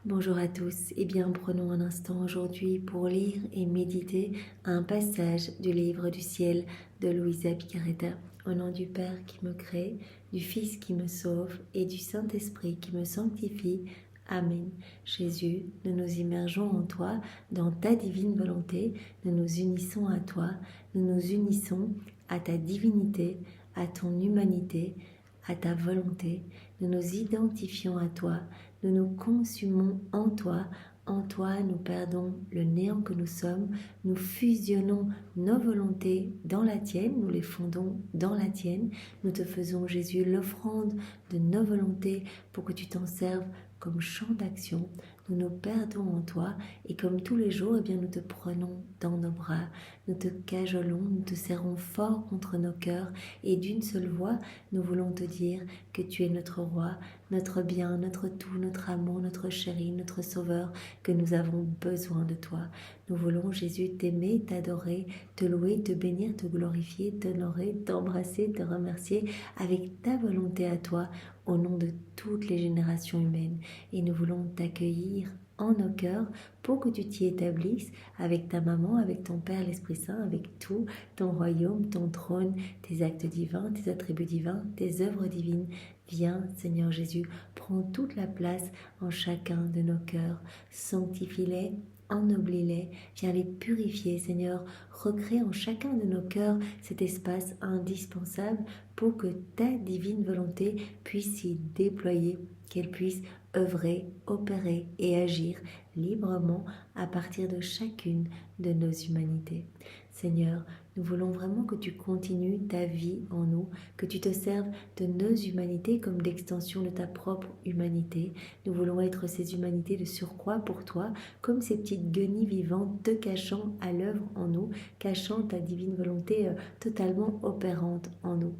Bonjour à tous, prenons un instant aujourd'hui pour lire et méditer un passage du livre du ciel de Luisa Picaretta. Au nom du Père qui me crée, du Fils qui me sauve et du Saint-Esprit qui me sanctifie. Amen. Jésus, nous nous immergeons en toi, dans ta divine volonté, nous nous unissons à toi, nous nous unissons à ta divinité, à ton humanité, à ta volonté. Nous nous identifions à toi. Nous nous consumons en toi nous perdons le néant que nous sommes, nous fusionnons nos volontés dans la tienne, nous les fondons dans la tienne, nous te faisons Jésus l'offrande de nos volontés pour que tu t'en serves comme champ d'action. Nous nous perdons en toi et comme tous les jours, nous te prenons dans nos bras, nous te cajolons, nous te serrons fort contre nos cœurs et d'une seule voix, nous voulons te dire que tu es notre roi, notre bien, notre tout, notre amour, notre chéri, notre sauveur, que nous avons besoin de toi. Nous voulons, Jésus, t'aimer, t'adorer, te louer, te bénir, te glorifier, t'honorer, t'embrasser, te remercier avec ta volonté à toi, au nom de toutes les générations humaines. Et nous voulons t'accueillir en nos cœurs pour que tu t'y établisses avec ta maman, avec ton Père, l'Esprit Saint, avec tout ton royaume, ton trône, tes actes divins, tes attributs divins, tes œuvres divines. Viens, Seigneur Jésus, prends toute la place en chacun de nos cœurs. Sanctifie-les, ennoblis-les, viens les purifier, Seigneur. Recrée en chacun de nos cœurs cet espace indispensable pour que ta divine volonté puisse s'y déployer, qu'elle puisse œuvrer, opérer et agir librement à partir de chacune de nos humanités. Seigneur, nous voulons vraiment que tu continues ta vie en nous, que tu te serves de nos humanités comme d'extension de ta propre humanité. Nous voulons être ces humanités de surcroît pour toi, comme ces petites guenilles vivantes te cachant à l'œuvre en nous, cachant ta divine volonté totalement opérante en nous.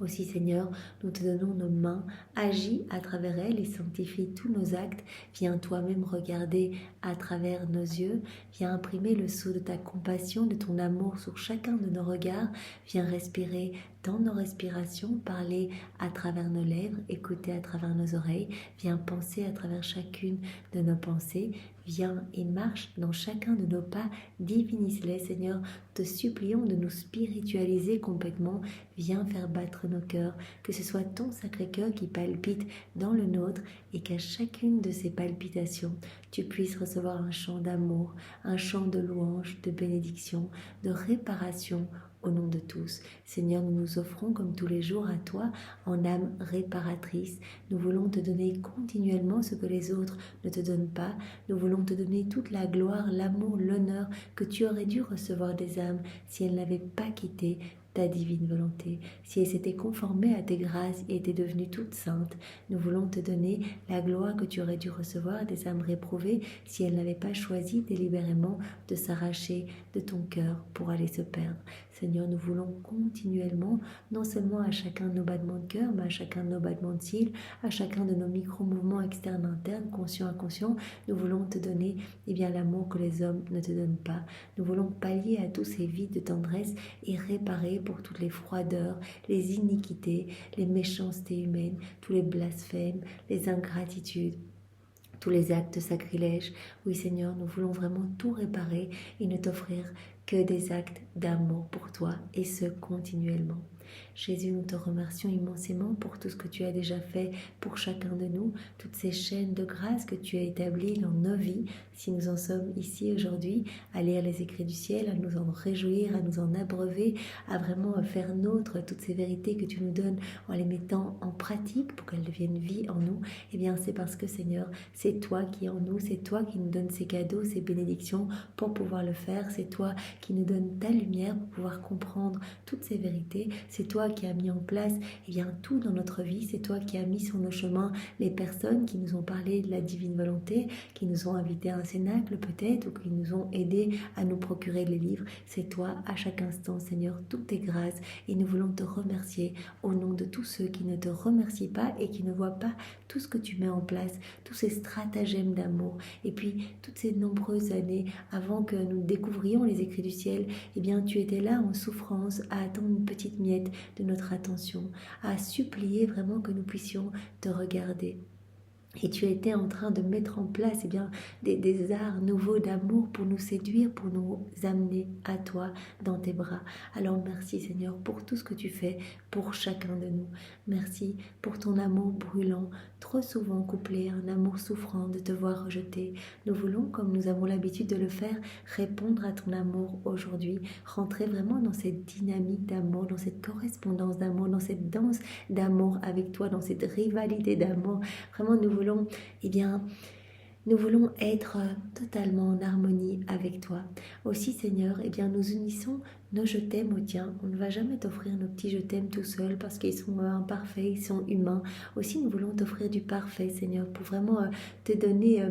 Aussi, Seigneur, nous te donnons nos mains, agis à travers elles et sanctifie tous nos actes. Viens toi-même regarder à travers nos yeux. Viens imprimer le sceau de ta compassion, de ton amour sur chacun de nos regards. Viens respirer dans nos respirations, parler à travers nos lèvres, écouter à travers nos oreilles. Viens penser à travers chacune de nos pensées. Viens et marche dans chacun de nos pas. Divinise-les, Seigneur. Te supplions de nous spiritualiser complètement. Viens faire battre nos cœurs, que ce soit ton Sacré-Cœur qui palpite dans le nôtre et qu'à chacune de ces palpitations, tu puisses recevoir un chant d'amour, un chant de louange, de bénédiction, de réparation au nom de tous. Seigneur, nous nous offrons comme tous les jours à toi en âme réparatrice. Nous voulons te donner continuellement ce que les autres ne te donnent pas. Nous voulons te donner toute la gloire, l'amour, l'honneur que tu aurais dû recevoir des âmes si elles n'avaient pas quitté ta divine volonté, si elle s'était conformée à tes grâces et était devenue toute sainte. Nous voulons te donner la gloire que tu aurais dû recevoir des âmes réprouvées si elles n'avaient pas choisi délibérément de s'arracher de ton cœur pour aller se perdre. Seigneur, nous voulons continuellement, non seulement à chacun de nos battements de cœur, mais à chacun de nos battements de cils, à chacun de nos micro-mouvements externes, internes, conscients, inconscients, nous voulons te donner l'amour que les hommes ne te donnent pas. Nous voulons pallier à tous ces vides de tendresse et réparer pour toutes les froideurs, les iniquités, les méchancetés humaines, tous les blasphèmes, les ingratitudes, tous les actes sacrilèges. Oui Seigneur, nous voulons vraiment tout réparer et ne t'offrir que des actes d'amour pour toi et ce continuellement. Jésus, nous te remercions immensément pour tout ce que tu as déjà fait pour chacun de nous, toutes ces chaînes de grâce que tu as établies dans nos vies, si nous en sommes ici aujourd'hui, à lire les écrits du ciel, à nous en réjouir, à nous en abreuver, à vraiment faire nôtre toutes ces vérités que tu nous donnes en les mettant en pratique pour qu'elles deviennent vie en nous. C'est parce que Seigneur, c'est toi qui es en nous, c'est toi qui nous donnes ces cadeaux, ces bénédictions pour pouvoir le faire, c'est toi qui nous donnes ta lumière pour pouvoir comprendre toutes ces vérités, c'est toi qui as mis en place tout dans notre vie, c'est toi qui as mis sur nos chemins les personnes qui nous ont parlé de la divine volonté, qui nous ont invités à un cénacle peut-être, ou qui nous ont aidés à nous procurer les livres. C'est toi à chaque instant, Seigneur, toutes tes grâces, et nous voulons te remercier au nom de tous ceux qui ne te remercient pas et qui ne voient pas tout ce que tu mets en place, tous ces stratagèmes d'amour, et puis toutes ces nombreuses années avant que nous découvrions les écrits du ciel, tu étais là en souffrance à attendre une petite miette de notre attention, à supplier vraiment que nous puissions te regarder. Et tu étais en train de mettre en place eh bien, des arts nouveaux d'amour pour nous séduire, pour nous amener à toi dans tes bras. Alors merci Seigneur pour tout ce que tu fais pour chacun de nous. Merci pour ton amour brûlant, trop souvent couplé à un amour souffrant de te voir rejeté. Nous voulons, comme nous avons l'habitude de le faire, répondre à ton amour aujourd'hui, rentrer vraiment dans cette dynamique d'amour, dans cette correspondance d'amour, dans cette danse d'amour avec toi, dans cette rivalité d'amour. Vraiment, eh bien, nous voulons être totalement en harmonie avec toi. Aussi, Seigneur, eh bien, nous unissons nos je t'aime au tien. On ne va jamais t'offrir nos petits je t'aime tout seul parce qu'ils sont imparfaits, ils sont humains. Aussi, nous voulons t'offrir du parfait, Seigneur, pour vraiment te donner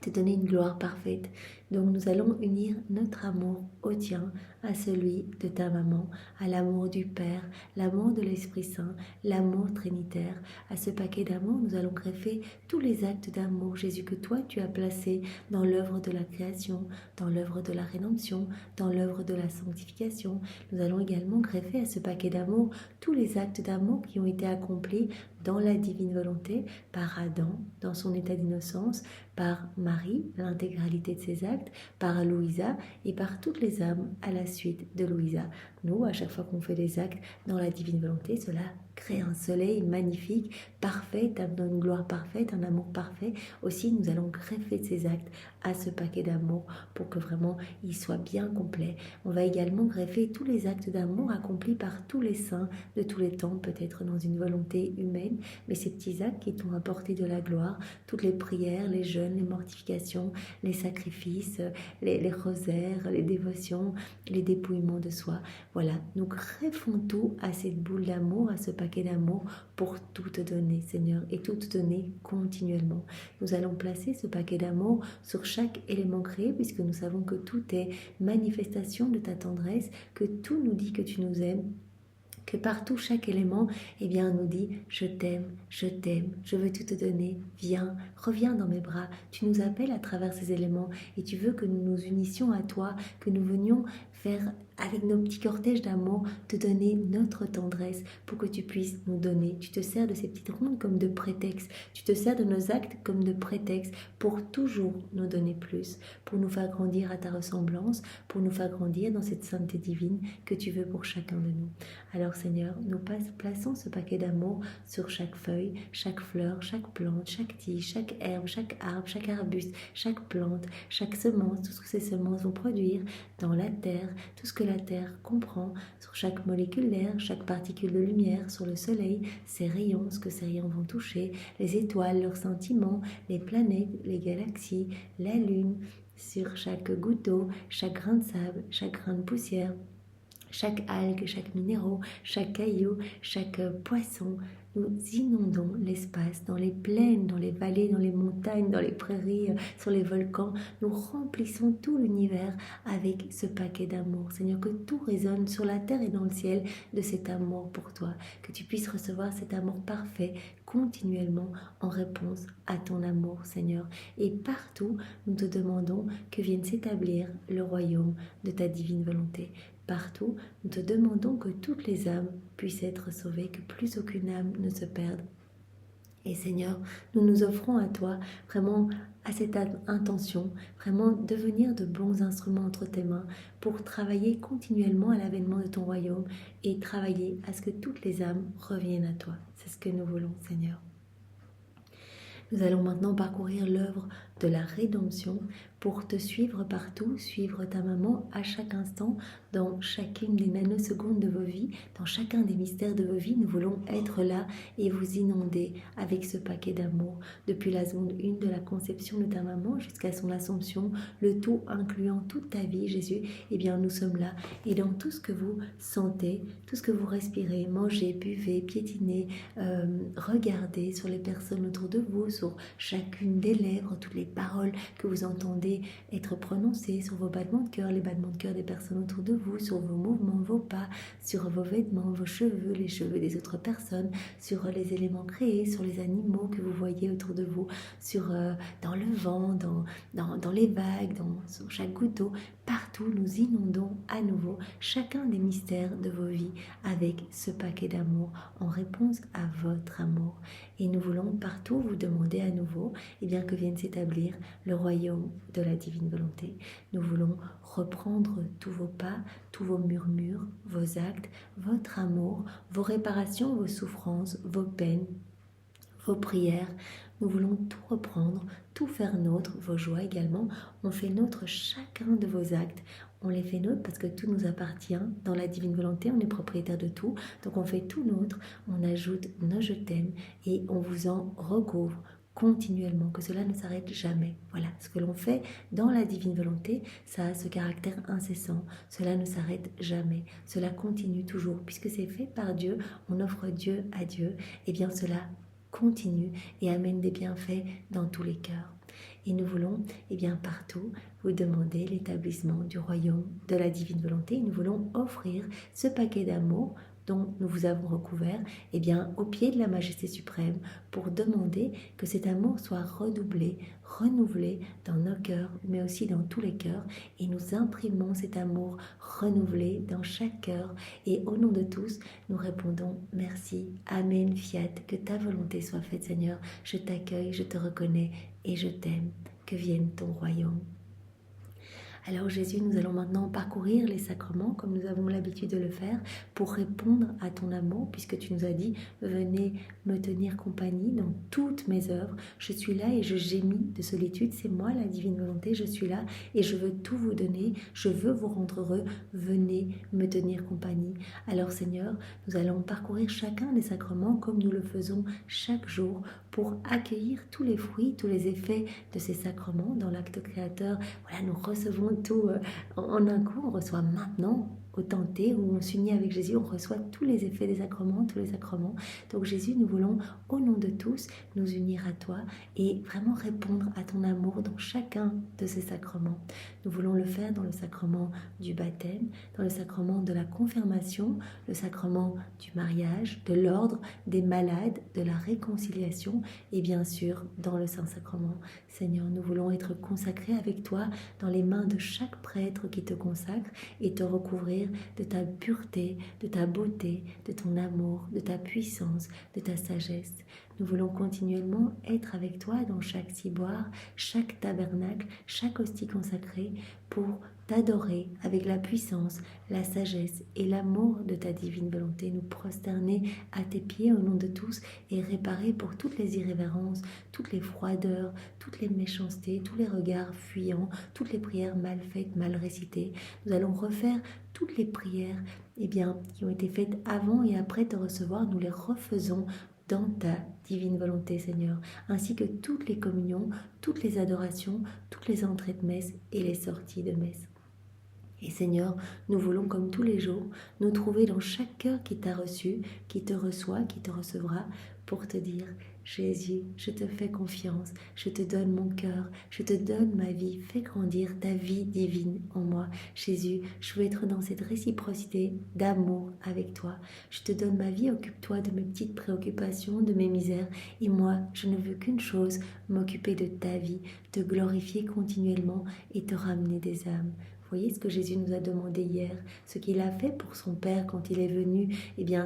une gloire parfaite. Donc nous allons unir notre amour au tien, à celui de ta maman, à l'amour du Père, l'amour de l'Esprit Saint, l'amour trinitaire. À ce paquet d'amour, nous allons greffer tous les actes d'amour, Jésus, que toi tu as placés dans l'œuvre de la création, dans l'œuvre de la rédemption, dans l'œuvre de la sanctification. Nous allons également greffer à ce paquet d'amour tous les actes d'amour qui ont été accomplis dans la divine volonté par Adam, dans son état d'innocence, par Marie, l'intégralité de ses actes, par Louisa et par toutes les âmes à la suite de Louisa. Nous, à chaque fois qu'on fait des actes dans la divine volonté, cela crée un soleil magnifique, parfait, amenant une gloire parfaite, un amour parfait. Aussi, nous allons greffer de ces actes à ce paquet d'amour pour que vraiment il soit bien complet. On va également greffer tous les actes d'amour accomplis par tous les saints de tous les temps, peut-être dans une volonté humaine, mais ces petits actes qui t'ont apporté de la gloire, toutes les prières, les jeûnes, les mortifications, les sacrifices, les rosaires, les dévotions, les dépouillements de soi. Voilà, nous greffons tout à cette boule d'amour, à ce paquet d'amour pour tout te donner, Seigneur, et tout te donner continuellement. Nous allons placer ce paquet d'amour sur chaque élément créé, puisque nous savons que tout est manifestation de ta tendresse, que tout nous dit que tu nous aimes, que partout, chaque élément, eh bien, nous dit « je t'aime, je veux tout te donner, viens, reviens dans mes bras ». Tu nous appelles à travers ces éléments et tu veux que nous nous unissions à toi, que nous venions faire avec nos petits cortèges d'amour, te donner notre tendresse pour que tu puisses nous donner. Tu te sers de ces petites rondes comme de prétexte, tu te sers de nos actes comme de prétexte pour toujours nous donner plus, pour nous faire grandir à ta ressemblance, pour nous faire grandir dans cette sainteté divine que tu veux pour chacun de nous. Alors Seigneur, nous plaçons ce paquet d'amour sur chaque feuille, chaque fleur, chaque plante, chaque tige, chaque herbe, chaque arbre, chaque arbuste, chaque plante, chaque semence, tout ce que ces semences vont produire dans la terre, tout ce que la terre comprend, sur chaque molécule d'air, chaque particule de lumière, sur le soleil, ses rayons, ce que ces rayons vont toucher, les étoiles, leurs sentiments, les planètes, les galaxies, la lune, sur chaque goutte d'eau, chaque grain de sable, chaque grain de poussière, chaque algue, chaque minéraux, chaque caillou, chaque poisson. Nous inondons l'espace dans les plaines, dans les vallées, dans les montagnes, dans les prairies, sur les volcans. Nous remplissons tout l'univers avec ce paquet d'amour. Seigneur, que tout résonne sur la terre et dans le ciel de cet amour pour toi. Que tu puisses recevoir cet amour parfait continuellement en réponse à ton amour, Seigneur. Et partout, nous te demandons que vienne s'établir le royaume de ta divine volonté. Partout, nous te demandons que toutes les âmes puissent être sauvées, que plus aucune âme ne se perde. Et Seigneur, nous nous offrons à toi vraiment à cette intention, vraiment devenir de bons instruments entre tes mains pour travailler continuellement à l'avènement de ton royaume et travailler à ce que toutes les âmes reviennent à toi. C'est ce que nous voulons, Seigneur. Nous allons maintenant parcourir l'œuvre de la rédemption pour te suivre partout, suivre ta maman à chaque instant, dans chacune des nanosecondes de vos vies, dans chacun des mystères de vos vies. Nous voulons être là et vous inonder avec ce paquet d'amour. Depuis la seconde 1 de la conception de ta maman jusqu'à son assomption, le tout incluant toute ta vie, Jésus, eh bien nous sommes là. Et dans tout ce que vous sentez, tout ce que vous respirez, mangez, buvez, piétinez, regardez sur les personnes autour de vous, sur chacune des lèvres, toutes les paroles que vous entendez être prononcées, sur vos battements de cœur, les battements de cœur des personnes autour de vous, sur vos mouvements, vos pas, sur vos vêtements, vos cheveux, les cheveux des autres personnes, sur les éléments créés, sur les animaux que vous voyez autour de vous, dans le vent, dans les vagues, sur chaque goutte d'eau. Partout, nous inondons à nouveau chacun des mystères de vos vies avec ce paquet d'amour en réponse à votre amour. Et nous voulons partout vous demander demander à nouveau que vienne s'établir le royaume de la divine volonté. Nous voulons reprendre tous vos pas, tous vos murmures, vos actes, votre amour, vos réparations, vos souffrances, vos peines, vos prières. Nous voulons tout reprendre, tout faire nôtre, vos joies également. On fait nôtre chacun de vos actes. On les fait nôtres parce que tout nous appartient. Dans la divine volonté, on est propriétaire de tout. Donc on fait tout nôtre, on ajoute nos je t'aime et on vous en recouvre continuellement, que cela ne s'arrête jamais. Voilà, ce que l'on fait dans la divine volonté, ça a ce caractère incessant. Cela ne s'arrête jamais. Cela continue toujours. Puisque c'est fait par Dieu, on offre Dieu à Dieu. Et bien cela continue et amène des bienfaits dans tous les cœurs. Et nous voulons, partout, vous demander l'établissement du royaume de la divine volonté. Nous voulons offrir ce paquet d'amour dont nous vous avons recouvert, au pied de la majesté suprême, pour demander que cet amour soit redoublé, renouvelé dans nos cœurs, mais aussi dans tous les cœurs, et nous imprimons cet amour renouvelé dans chaque cœur, et au nom de tous, nous répondons merci, amen, fiat, que ta volonté soit faite, Seigneur, je t'accueille, je te reconnais, et je t'aime, que vienne ton royaume. Alors Jésus, nous allons maintenant parcourir les sacrements comme nous avons l'habitude de le faire pour répondre à ton amour, puisque tu nous as dit « Venez me tenir compagnie dans toutes mes œuvres. Je suis là et je gémis de solitude. C'est moi la divine volonté, je suis là et je veux tout vous donner. Je veux vous rendre heureux. Venez me tenir compagnie. » Alors Seigneur, nous allons parcourir chacun des sacrements comme nous le faisons chaque jour pour accueillir tous les fruits, tous les effets de ces sacrements dans l'acte créateur. Voilà, nous recevons tout en un coup, on reçoit maintenant au tenté où on s'unit avec Jésus, on reçoit tous les effets des sacrements, tous les sacrements. Donc Jésus, nous voulons au nom de tous nous unir à toi et vraiment répondre à ton amour dans chacun de ces sacrements. Nous voulons le faire dans le sacrement du baptême, dans le sacrement de la confirmation, le sacrement du mariage, de l'ordre, des malades, de la réconciliation et bien sûr dans le Saint-Sacrement. Seigneur, nous voulons être consacrés avec toi dans les mains de chaque prêtre qui te consacre et te recouvrir de ta pureté, de ta beauté, de ton amour, de ta puissance, de ta sagesse. Nous voulons continuellement être avec toi dans chaque ciboire, chaque tabernacle, chaque hostie consacrée pour t'adorer avec la puissance, la sagesse et l'amour de ta divine volonté, nous prosterner à tes pieds au nom de tous et réparer pour toutes les irrévérences, toutes les froideurs, toutes les méchancetés, tous les regards fuyants, toutes les prières mal faites, mal récitées. Nous allons refaire toutes les prières qui ont été faites avant et après te recevoir, nous les refaisons dans ta divine volonté, Seigneur, ainsi que toutes les communions, toutes les adorations, toutes les entrées de messe et les sorties de messe. Et Seigneur, nous voulons comme tous les jours nous trouver dans chaque cœur qui t'a reçu, qui te reçoit, qui te recevra, pour te dire « Jésus, je te fais confiance, je te donne mon cœur, je te donne ma vie, fais grandir ta vie divine en moi. Jésus, je veux être dans cette réciprocité d'amour avec toi. Je te donne ma vie, occupe-toi de mes petites préoccupations, de mes misères. Et moi, je ne veux qu'une chose, m'occuper de ta vie, te glorifier continuellement et te ramener des âmes. » Vous voyez ce que Jésus nous a demandé hier, ce qu'il a fait pour son Père quand il est venu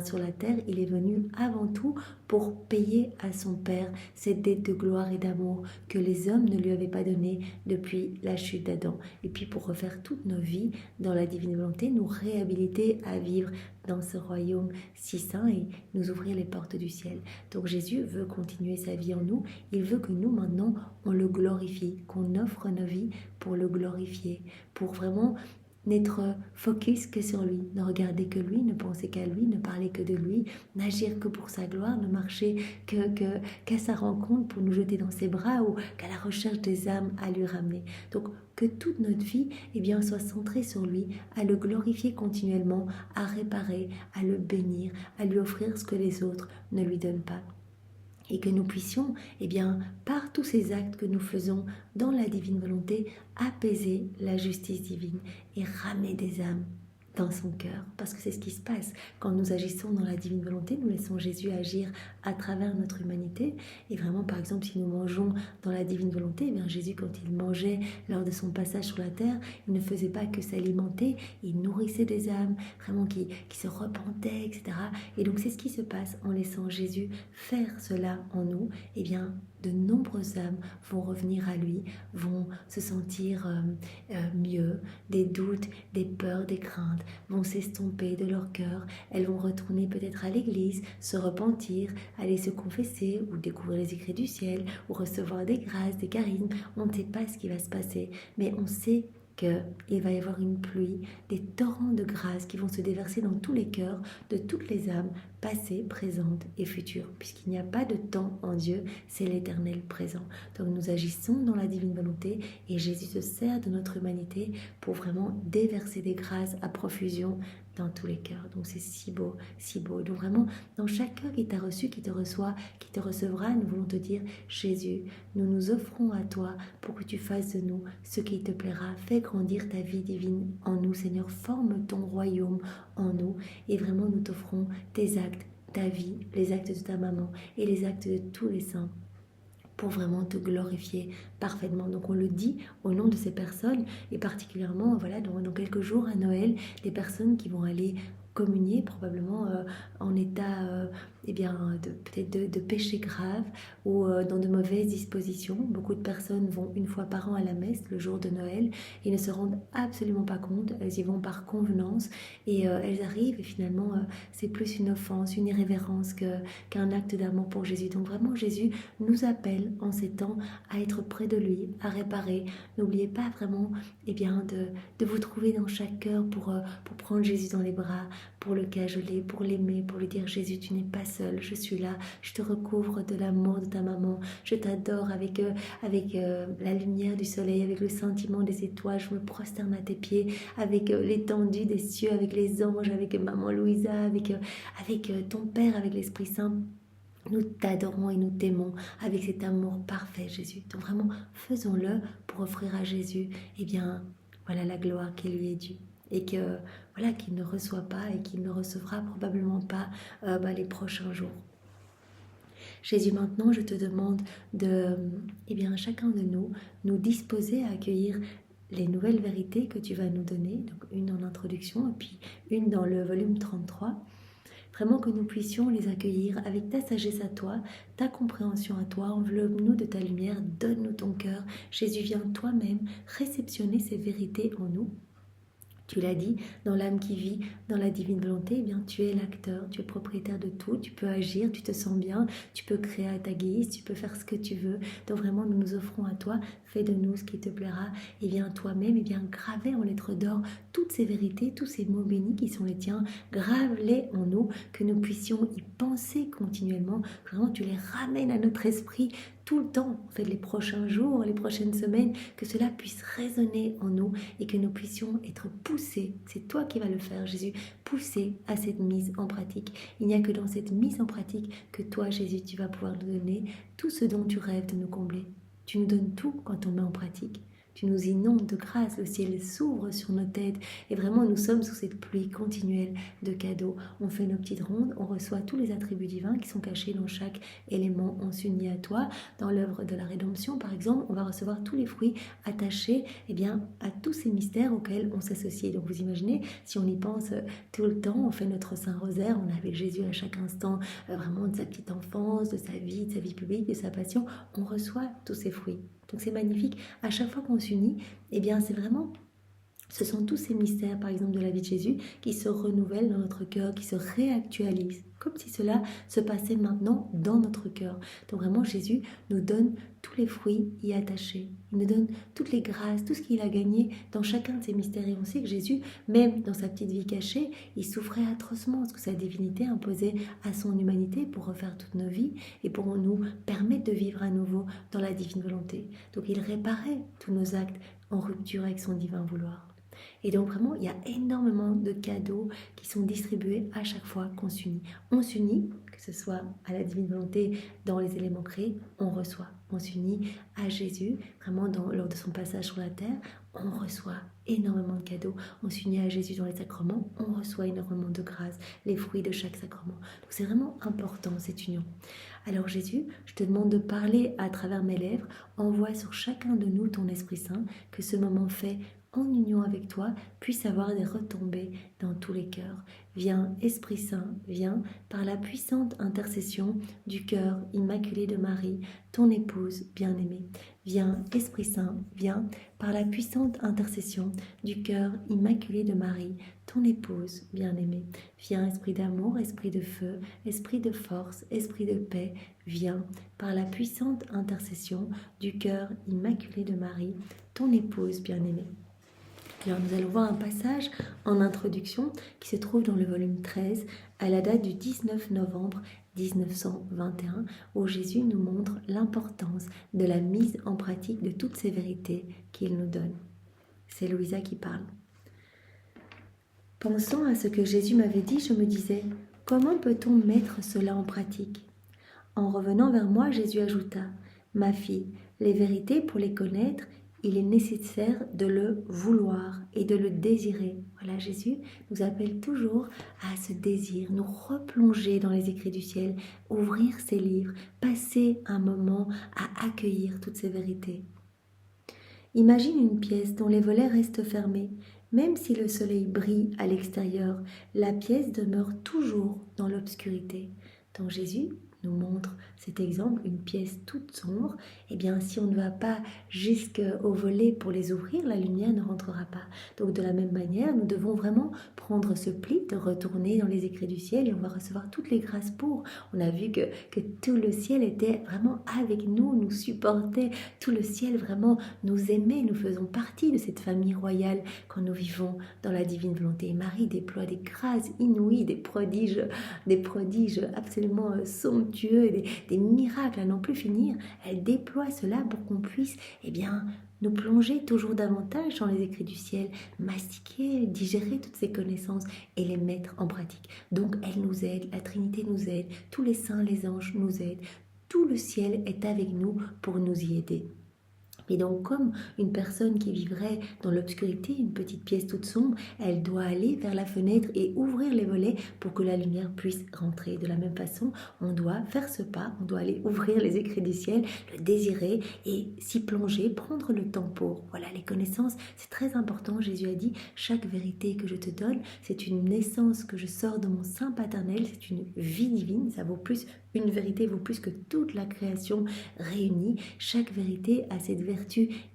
sur la terre, il est venu avant tout pour payer à son Père cette dette de gloire et d'amour que les hommes ne lui avaient pas donnée depuis la chute d'Adam. Et puis pour refaire toutes nos vies dans la divine volonté, nous réhabiliter à vivre dans ce royaume si saint et nous ouvrir les portes du ciel. Donc Jésus veut continuer sa vie en nous, il veut que nous maintenant on le glorifie, qu'on offre nos vies pour le glorifier, pour vraiment n'être focus que sur lui, ne regarder que lui, ne penser qu'à lui, ne parler que de lui, n'agir que pour sa gloire, ne marcher qu'à sa rencontre pour nous jeter dans ses bras ou qu'à la recherche des âmes à lui ramener. Donc que toute notre vie soit centrée sur lui, à le glorifier continuellement, à réparer, à le bénir, à lui offrir ce que les autres ne lui donnent pas. Et que nous puissions, par tous ces actes que nous faisons dans la divine volonté, apaiser la justice divine et ramener des âmes dans son cœur. Parce que c'est ce qui se passe. Quand nous agissons dans la divine volonté, nous laissons Jésus agir à travers notre humanité. Et vraiment, par exemple, si nous mangeons dans la divine volonté, Jésus, quand il mangeait lors de son passage sur la terre, il ne faisait pas que s'alimenter, il nourrissait des âmes, vraiment qui se repentaient, etc. Et donc, c'est ce qui se passe en laissant Jésus faire cela en nous. de nombreuses âmes vont revenir à lui, vont se sentir mieux, des doutes, des peurs, des craintes vont s'estomper de leur cœur, elles vont retourner peut-être à l'église, se repentir, aller se confesser ou découvrir les écrits du ciel ou recevoir des grâces, des charismes. On ne sait pas ce qui va se passer, mais on sait qu'il va y avoir une pluie, des torrents de grâce qui vont se déverser dans tous les cœurs de toutes les âmes, passées, présentes et futures. Puisqu'il n'y a pas de temps en Dieu, c'est l'éternel présent. Donc nous agissons dans la divine volonté et Jésus se sert de notre humanité pour vraiment déverser des grâces à profusion dans tous les cœurs. Donc c'est si beau, si beau. Donc vraiment, dans chaque cœur qui t'a reçu, qui te reçoit, qui te recevra, nous voulons te dire, Jésus, nous nous offrons à toi pour que tu fasses de nous ce qui te plaira. Fais grandir ta vie divine en nous, Seigneur. Forme ton royaume en nous. Et vraiment, nous t'offrons tes actes, ta vie, les actes de ta maman et les actes de tous les saints, pour vraiment te glorifier parfaitement. Donc on le dit au nom de ces personnes, et particulièrement voilà, dans quelques jours à Noël, des personnes qui vont aller communier probablement en état peut-être de péché grave ou dans de mauvaises dispositions. Beaucoup de personnes vont une fois par an à la messe le jour de Noël et ne se rendent absolument pas compte. Elles y vont par convenance et elles arrivent et finalement c'est plus une offense, une irrévérence qu'un acte d'amour pour Jésus. Donc vraiment Jésus nous appelle en ces temps à être près de lui, à réparer. N'oubliez pas vraiment de vous trouver dans chaque cœur pour prendre Jésus dans les bras, pour le cajoler, pour l'aimer, pour lui dire Jésus, tu n'es pas seul, je suis là, je te recouvre de l'amour de ta maman, je t'adore avec la lumière du soleil, avec le sentiment des étoiles, je me prosterne à tes pieds, avec l'étendue des cieux, avec les anges, avec maman Louisa, avec ton Père, avec l'Esprit Saint. Nous t'adorons et nous t'aimons avec cet amour parfait, Jésus. Donc vraiment, faisons-le pour offrir à Jésus, voilà la gloire qui lui est due. Et qu'il ne reçoit pas et qu'il ne recevra probablement pas les prochains jours. Jésus, maintenant, je te demande de, chacun de nous disposer à accueillir les nouvelles vérités que tu vas nous donner, donc une en introduction et puis une dans le volume 33. Vraiment que nous puissions les accueillir avec ta sagesse à toi, ta compréhension à toi, enveloppe-nous de ta lumière, donne-nous ton cœur. Jésus, viens toi-même réceptionner ces vérités en nous. Tu l'as dit, dans l'âme qui vit, dans la divine volonté, tu es l'acteur, tu es propriétaire de tout, tu peux agir, tu te sens bien, tu peux créer à ta guise, tu peux faire ce que tu veux. Donc vraiment, nous nous offrons à toi, fais de nous ce qui te plaira. Et viens toi-même, graver en lettres d'or toutes ces vérités, tous ces mots bénis qui sont les tiens, grave-les en nous, que nous puissions y penser continuellement, que vraiment tu les ramènes à notre esprit, tout le temps, les prochains jours, les prochaines semaines, que cela puisse résonner en nous et que nous puissions être poussés, c'est toi qui vas le faire Jésus, poussés à cette mise en pratique. Il n'y a que dans cette mise en pratique que toi Jésus, tu vas pouvoir nous donner tout ce dont tu rêves de nous combler. Tu nous donnes tout quand on met en pratique. Tu nous inondes de grâce, le ciel s'ouvre sur nos têtes et vraiment nous sommes sous cette pluie continuelle de cadeaux. On fait nos petites rondes, on reçoit tous les attributs divins qui sont cachés dans chaque élément. On s'unit à toi. Dans l'œuvre de la rédemption, par exemple, on va recevoir tous les fruits attachés à tous ces mystères auxquels on s'associe. Donc vous imaginez, si on y pense tout le temps, on fait notre Saint-Rosaire, on est avec Jésus à chaque instant, vraiment de sa petite enfance, de sa vie publique, de sa passion, on reçoit tous ces fruits. Donc c'est magnifique. À chaque fois qu'on s'unit, c'est vraiment, ce sont tous ces mystères, par exemple, de la vie de Jésus, qui se renouvellent dans notre cœur, qui se réactualisent, comme si cela se passait maintenant dans notre cœur. Donc vraiment, Jésus nous donne tous les fruits y attachés. Il nous donne toutes les grâces, tout ce qu'il a gagné dans chacun de ces mystères. Et on sait que Jésus, même dans sa petite vie cachée, il souffrait atrocement parce que sa divinité imposait à son humanité pour refaire toutes nos vies et pour nous permettre de vivre à nouveau dans la divine volonté. Donc il réparait tous nos actes en rupture avec son divin vouloir. Et donc vraiment, il y a énormément de cadeaux qui sont distribués à chaque fois qu'on s'unit. On s'unit, que ce soit à la divine volonté dans les éléments créés, on reçoit. On s'unit à Jésus, vraiment lors de son passage sur la terre, on reçoit énormément de cadeaux. On s'unit à Jésus dans les sacrements, on reçoit énormément de grâce, les fruits de chaque sacrement. Donc c'est vraiment important cette union. Alors Jésus, je te demande de parler à travers mes lèvres, envoie sur chacun de nous ton Esprit Saint, que ce moment fait en union avec toi, puisse avoir des retombées dans tous les cœurs. Viens, Esprit Saint, viens par la puissante intercession du cœur immaculé de Marie, ton épouse bien-aimée. Viens, Esprit Saint, viens par la puissante intercession du cœur immaculé de Marie, ton épouse bien-aimée. Viens, Esprit d'amour, Esprit de feu, Esprit de force, Esprit de paix, viens par la puissante intercession du cœur immaculé de Marie, ton épouse bien-aimée. Alors nous allons voir un passage en introduction qui se trouve dans le volume 13 à la date du 19 novembre 1921 où Jésus nous montre l'importance de la mise en pratique de toutes ces vérités qu'il nous donne. C'est Louisa qui parle. Pensant à ce que Jésus m'avait dit, je me disais, comment peut-on mettre cela en pratique ? En revenant vers moi, Jésus ajouta, ma fille, les vérités pour les connaître, il est nécessaire de le vouloir et de le désirer. Voilà, Jésus nous appelle toujours à ce désir, nous replonger dans les écrits du ciel, ouvrir ses livres, passer un moment à accueillir toutes ces vérités. Imagine une pièce dont les volets restent fermés. Même si le soleil brille à l'extérieur, la pièce demeure toujours dans l'obscurité. Donc Jésus nous montre cet exemple, une pièce toute sombre. Eh bien, si on ne va pas jusqu'aux volets pour les ouvrir, la lumière ne rentrera pas. Donc de la même manière, nous devons vraiment prendre ce pli de retourner dans les écrits du ciel et on va recevoir toutes les grâces pour. On a vu que tout le ciel était vraiment avec nous, nous supportait. Tout le ciel vraiment nous aimait. Nous faisons partie de cette famille royale quand nous vivons dans la divine volonté. Marie déploie des grâces inouïes, des prodiges absolument somptueux, des miracles à n'en plus finir. Elle déploie cela pour qu'on puisse, nous plonger toujours davantage dans les écrits du ciel, mastiquer, digérer toutes ces connaissances et les mettre en pratique. Donc elle nous aide, la Trinité nous aide, tous les saints, les anges nous aident. Tout le ciel est avec nous pour nous y aider. Et donc, comme une personne qui vivrait dans l'obscurité, une petite pièce toute sombre, elle doit aller vers la fenêtre et ouvrir les volets pour que la lumière puisse rentrer. De la même façon, on doit faire ce pas, on doit aller ouvrir les écrits du ciel, le désirer et s'y plonger, prendre le temps pour. Voilà, les connaissances, c'est très important. Jésus a dit, chaque vérité que je te donne, c'est une naissance que je sors de mon sein paternel, c'est une vie divine, ça vaut plus, une vérité vaut plus que toute la création réunie. Chaque vérité a cette vertu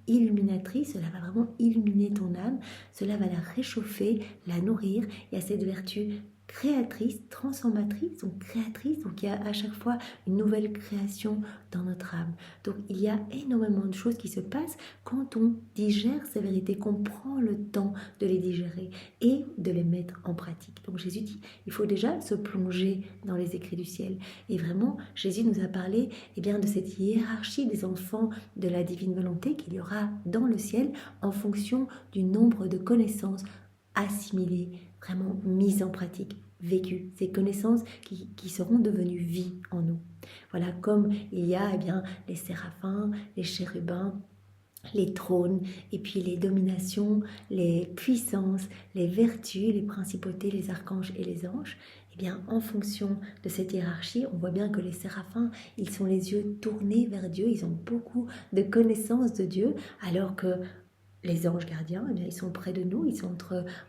illuminatrice, cela va vraiment illuminer ton âme, cela va la réchauffer, la nourrir, et à cette vertu créatrice, transformatrice, donc créatrice, donc il y a à chaque fois une nouvelle création dans notre âme. Donc il y a énormément de choses qui se passent quand on digère ces vérités, qu'on prend le temps de les digérer et de les mettre en pratique. Donc Jésus dit, il faut déjà se plonger dans les écrits du ciel. Et vraiment, Jésus nous a parlé de cette hiérarchie des enfants de la divine volonté qu'il y aura dans le ciel en fonction du nombre de connaissances assimilées, vraiment mises en pratique, vécues, ces connaissances qui seront devenues vie en nous. Voilà, comme il y a les séraphins, les chérubins, les trônes, et puis les dominations, les puissances, les vertus, les principautés, les archanges et les anges. En fonction de cette hiérarchie, on voit bien que les séraphins, ils sont les yeux tournés vers Dieu, ils ont beaucoup de connaissances de Dieu, alors que les anges gardiens, ils sont près de nous, ils sont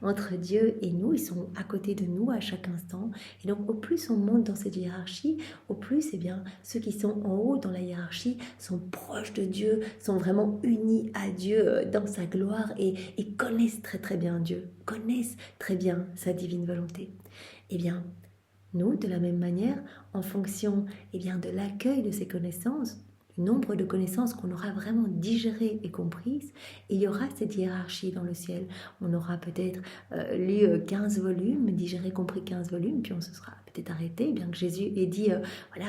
entre Dieu et nous, ils sont à côté de nous à chaque instant. Et donc, au plus on monte dans cette hiérarchie, au plus, ceux qui sont en haut dans la hiérarchie sont proches de Dieu, sont vraiment unis à Dieu dans sa gloire et connaissent très très bien Dieu, connaissent très bien sa divine volonté. Nous, de la même manière, en fonction de l'accueil de ces connaissances, du nombre de connaissances qu'on aura vraiment digérées et comprises, il y aura cette hiérarchie dans le ciel. On aura peut-être lu 15 volumes, digéré, compris 15 volumes, puis on se sera peut-être arrêté, bien que Jésus ait dit,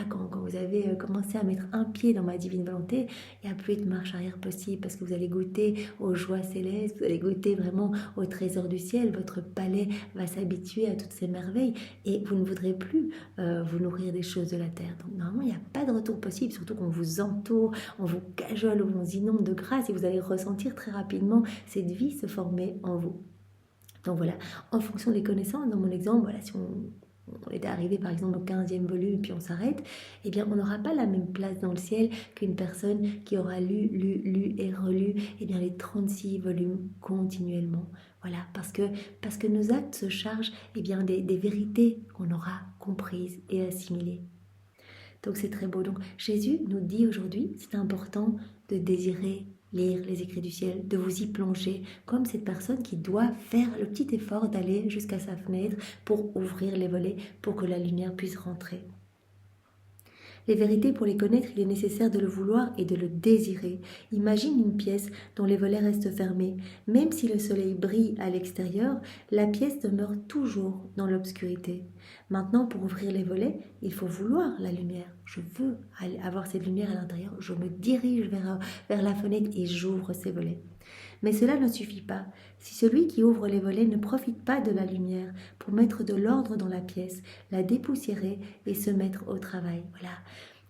quand vous avez commencé à mettre un pied dans ma divine volonté, il n'y a plus de marche arrière possible, parce que vous allez goûter aux joies célestes, vous allez goûter vraiment au trésor du ciel, votre palais va s'habituer à toutes ces merveilles, et vous ne voudrez plus vous nourrir des choses de la terre. Donc normalement, il n'y a pas de retour possible, surtout qu'on vous entoure, on vous cajole, on vous inonde de grâce, et vous allez ressentir très rapidement cette vie se former en vous. Donc voilà, en fonction des connaissances, dans mon exemple, voilà, si on était arrivé par exemple au 15e volume puis on s'arrête, on n'aura pas la même place dans le ciel qu'une personne qui aura lu et relu les 36 volumes continuellement. Voilà, parce que nos actes se chargent des vérités qu'on aura comprises et assimilées. Donc c'est très beau. Donc Jésus nous dit aujourd'hui, c'est important de désirer lire les écrits du ciel, de vous y plonger, comme cette personne qui doit faire le petit effort d'aller jusqu'à sa fenêtre pour ouvrir les volets, pour que la lumière puisse rentrer. Les vérités, pour les connaître, il est nécessaire de le vouloir et de le désirer. Imagine une pièce dont les volets restent fermés. Même si le soleil brille à l'extérieur, la pièce demeure toujours dans l'obscurité. Maintenant, pour ouvrir les volets, il faut vouloir la lumière. Je veux avoir cette lumière à l'intérieur. Je me dirige vers la fenêtre et j'ouvre ces volets. Mais cela ne suffit pas. Si celui qui ouvre les volets ne profite pas de la lumière pour mettre de l'ordre dans la pièce, la dépoussiérer et se mettre au travail. Voilà.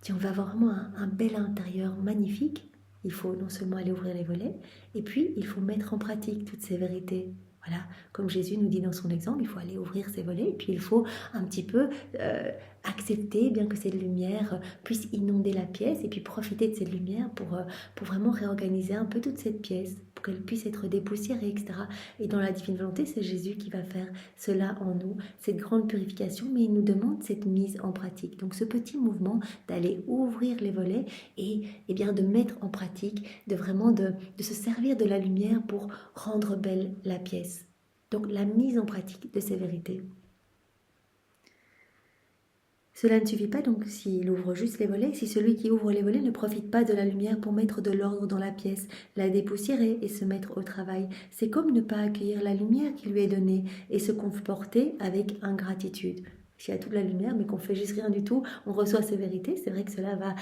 Si on veut avoir vraiment un bel intérieur magnifique, il faut non seulement aller ouvrir les volets, et puis il faut mettre en pratique toutes ces vérités. Voilà, comme Jésus nous dit dans son exemple, il faut aller ouvrir ses volets et puis il faut un petit peu accepter bien que cette lumière puisse inonder la pièce et puis profiter de cette lumière pour vraiment réorganiser un peu toute cette pièce, pour qu'elle puisse être dépoussiérée, etc. Et dans la divine volonté, c'est Jésus qui va faire cela en nous, cette grande purification, mais il nous demande cette mise en pratique. Donc ce petit mouvement d'aller ouvrir les volets et bien de mettre en pratique, de vraiment de se servir de la lumière pour rendre belle la pièce. Donc la mise en pratique de ces vérités. Cela ne suffit pas donc s'il ouvre juste les volets, si celui qui ouvre les volets ne profite pas de la lumière pour mettre de l'ordre dans la pièce, la dépoussiérer et se mettre au travail. C'est comme ne pas accueillir la lumière qui lui est donnée et se comporter avec ingratitude. S'il y a toute la lumière mais qu'on fait juste rien du tout, on reçoit ces vérités, c'est vrai que cela va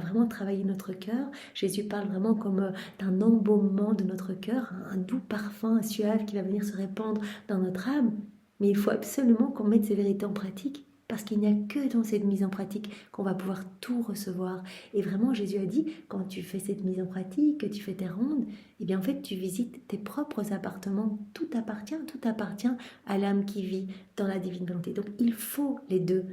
vraiment travailler notre cœur. Jésus parle vraiment comme d'un embaumement de notre cœur, un doux parfum suave qui va venir se répandre dans notre âme. Mais il faut absolument qu'on mette ces vérités en pratique. Parce qu'il n'y a que dans cette mise en pratique qu'on va pouvoir tout recevoir. Et vraiment, Jésus a dit, quand tu fais cette mise en pratique, que tu fais tes rondes, eh bien en fait, tu visites tes propres appartements. Tout appartient à l'âme qui vit dans la divine volonté. Donc il faut les deux.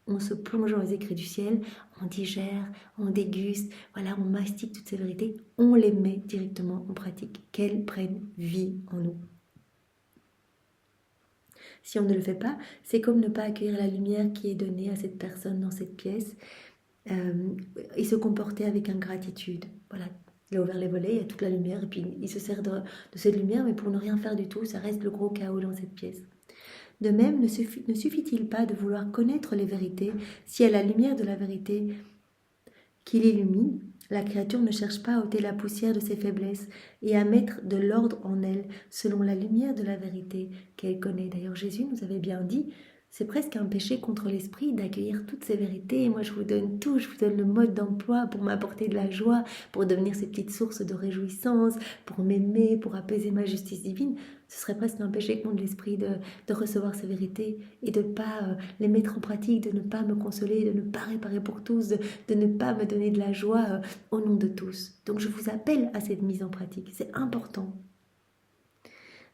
On se plonge dans les écrits du ciel, on digère, on déguste, voilà, on mastique toutes ces vérités, on les met directement en pratique, qu'elles prennent vie en nous. Si on ne le fait pas, c'est comme ne pas accueillir la lumière qui est donnée à cette personne dans cette pièce et se comporter avec ingratitude. Voilà, il a ouvert les volets, il y a toute la lumière et puis il se sert de cette lumière, mais pour ne rien faire du tout, ça reste le gros chaos dans cette pièce. De même, ne suffit-il pas de vouloir connaître les vérités si à la lumière de la vérité qui l'illumine, la créature ne cherche pas à ôter la poussière de ses faiblesses et à mettre de l'ordre en elle selon la lumière de la vérité qu'elle connaît. D'ailleurs, Jésus nous avait bien dit, c'est presque un péché contre l'esprit d'accueillir toutes ces vérités. Moi, je vous donne tout, je vous donne le mode d'emploi pour m'apporter de la joie, pour devenir ces petites sources de réjouissance, pour m'aimer, pour apaiser ma justice divine. Ce serait presque un péché contre l'esprit de recevoir ces vérités et de ne pas les mettre en pratique, de ne pas me consoler, de ne pas réparer pour tous, de ne pas me donner de la joie au nom de tous. Donc je vous appelle à cette mise en pratique, c'est important.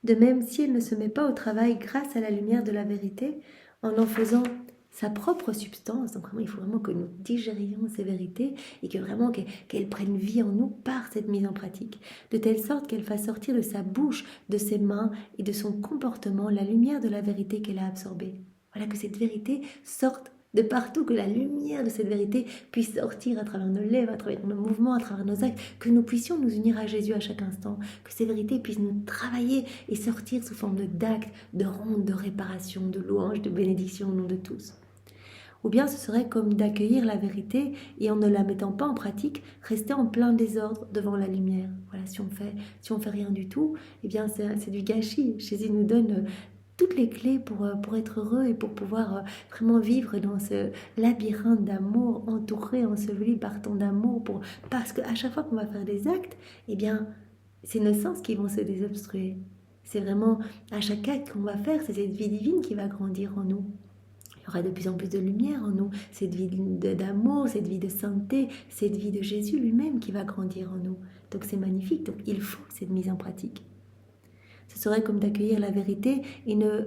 De même, si elle ne se met pas au travail grâce à la lumière de la vérité, en faisant sa propre substance, donc vraiment, il faut vraiment que nous digérions ces vérités et que vraiment qu'elles prennent vie en nous par cette mise en pratique, de telle sorte qu'elle fasse sortir de sa bouche, de ses mains et de son comportement la lumière de la vérité qu'elle a absorbée. Voilà, que cette vérité sorte de partout, que la lumière de cette vérité puisse sortir à travers nos lèvres, à travers nos mouvements, à travers nos actes, que nous puissions nous unir à Jésus à chaque instant, que ces vérités puissent nous travailler et sortir sous forme d'actes, de rondes, de réparation, de louanges, de bénédictions au nom de tous. Ou bien ce serait comme d'accueillir la vérité et en ne la mettant pas en pratique, rester en plein désordre devant la lumière. Voilà, si on fait rien du tout, eh bien c'est du gâchis. Jésus nous donne toutes les clés pour être heureux et pour pouvoir vraiment vivre dans ce labyrinthe d'amour, entouré, enseveli par tant d'amour, parce qu'à chaque fois qu'on va faire des actes, eh bien, c'est nos sens qui vont se désobstruer. C'est vraiment à chaque acte qu'on va faire, c'est cette vie divine qui va grandir en nous. Il y aura de plus en plus de lumière en nous, cette vie d'amour, cette vie de sainteté, cette vie de Jésus lui-même qui va grandir en nous. Donc c'est magnifique, donc il faut cette mise en pratique. Ce serait comme d'accueillir la vérité et ne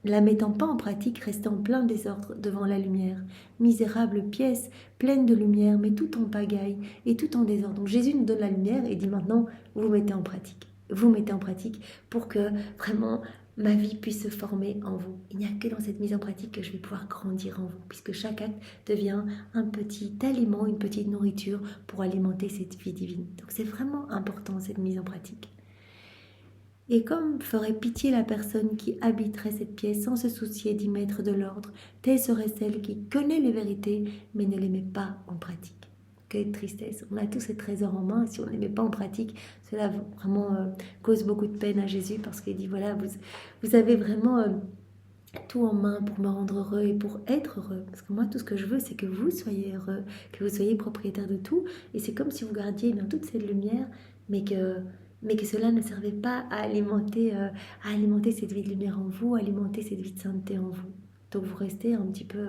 la mettant pas en pratique, rester en plein désordre devant la lumière. Misérable pièce, pleine de lumière, mais tout en pagaille et tout en désordre. Donc Jésus nous donne la lumière et dit maintenant, vous mettez en pratique. Vous mettez en pratique pour que vraiment ma vie puisse se former en vous. Il n'y a que dans cette mise en pratique que je vais pouvoir grandir en vous, puisque chaque acte devient un petit aliment, une petite nourriture pour alimenter cette vie divine. Donc c'est vraiment important cette mise en pratique. Et comme ferait pitié la personne qui habiterait cette pièce sans se soucier d'y mettre de l'ordre, telle serait celle qui connaît les vérités mais ne les met pas en pratique. Quelle tristesse, on a tous ces trésors en main, si on ne les met pas en pratique, cela vraiment cause beaucoup de peine à Jésus parce qu'il dit voilà, vous avez vraiment tout en main pour me rendre heureux et pour être heureux. Parce que moi, tout ce que je veux, c'est que vous soyez heureux, que vous soyez propriétaire de tout. Et c'est comme si vous gardiez bien toute cette lumière, mais que cela ne servait pas à alimenter cette vie de lumière en vous, à alimenter cette vie de sainteté en vous. Donc vous restez un petit peu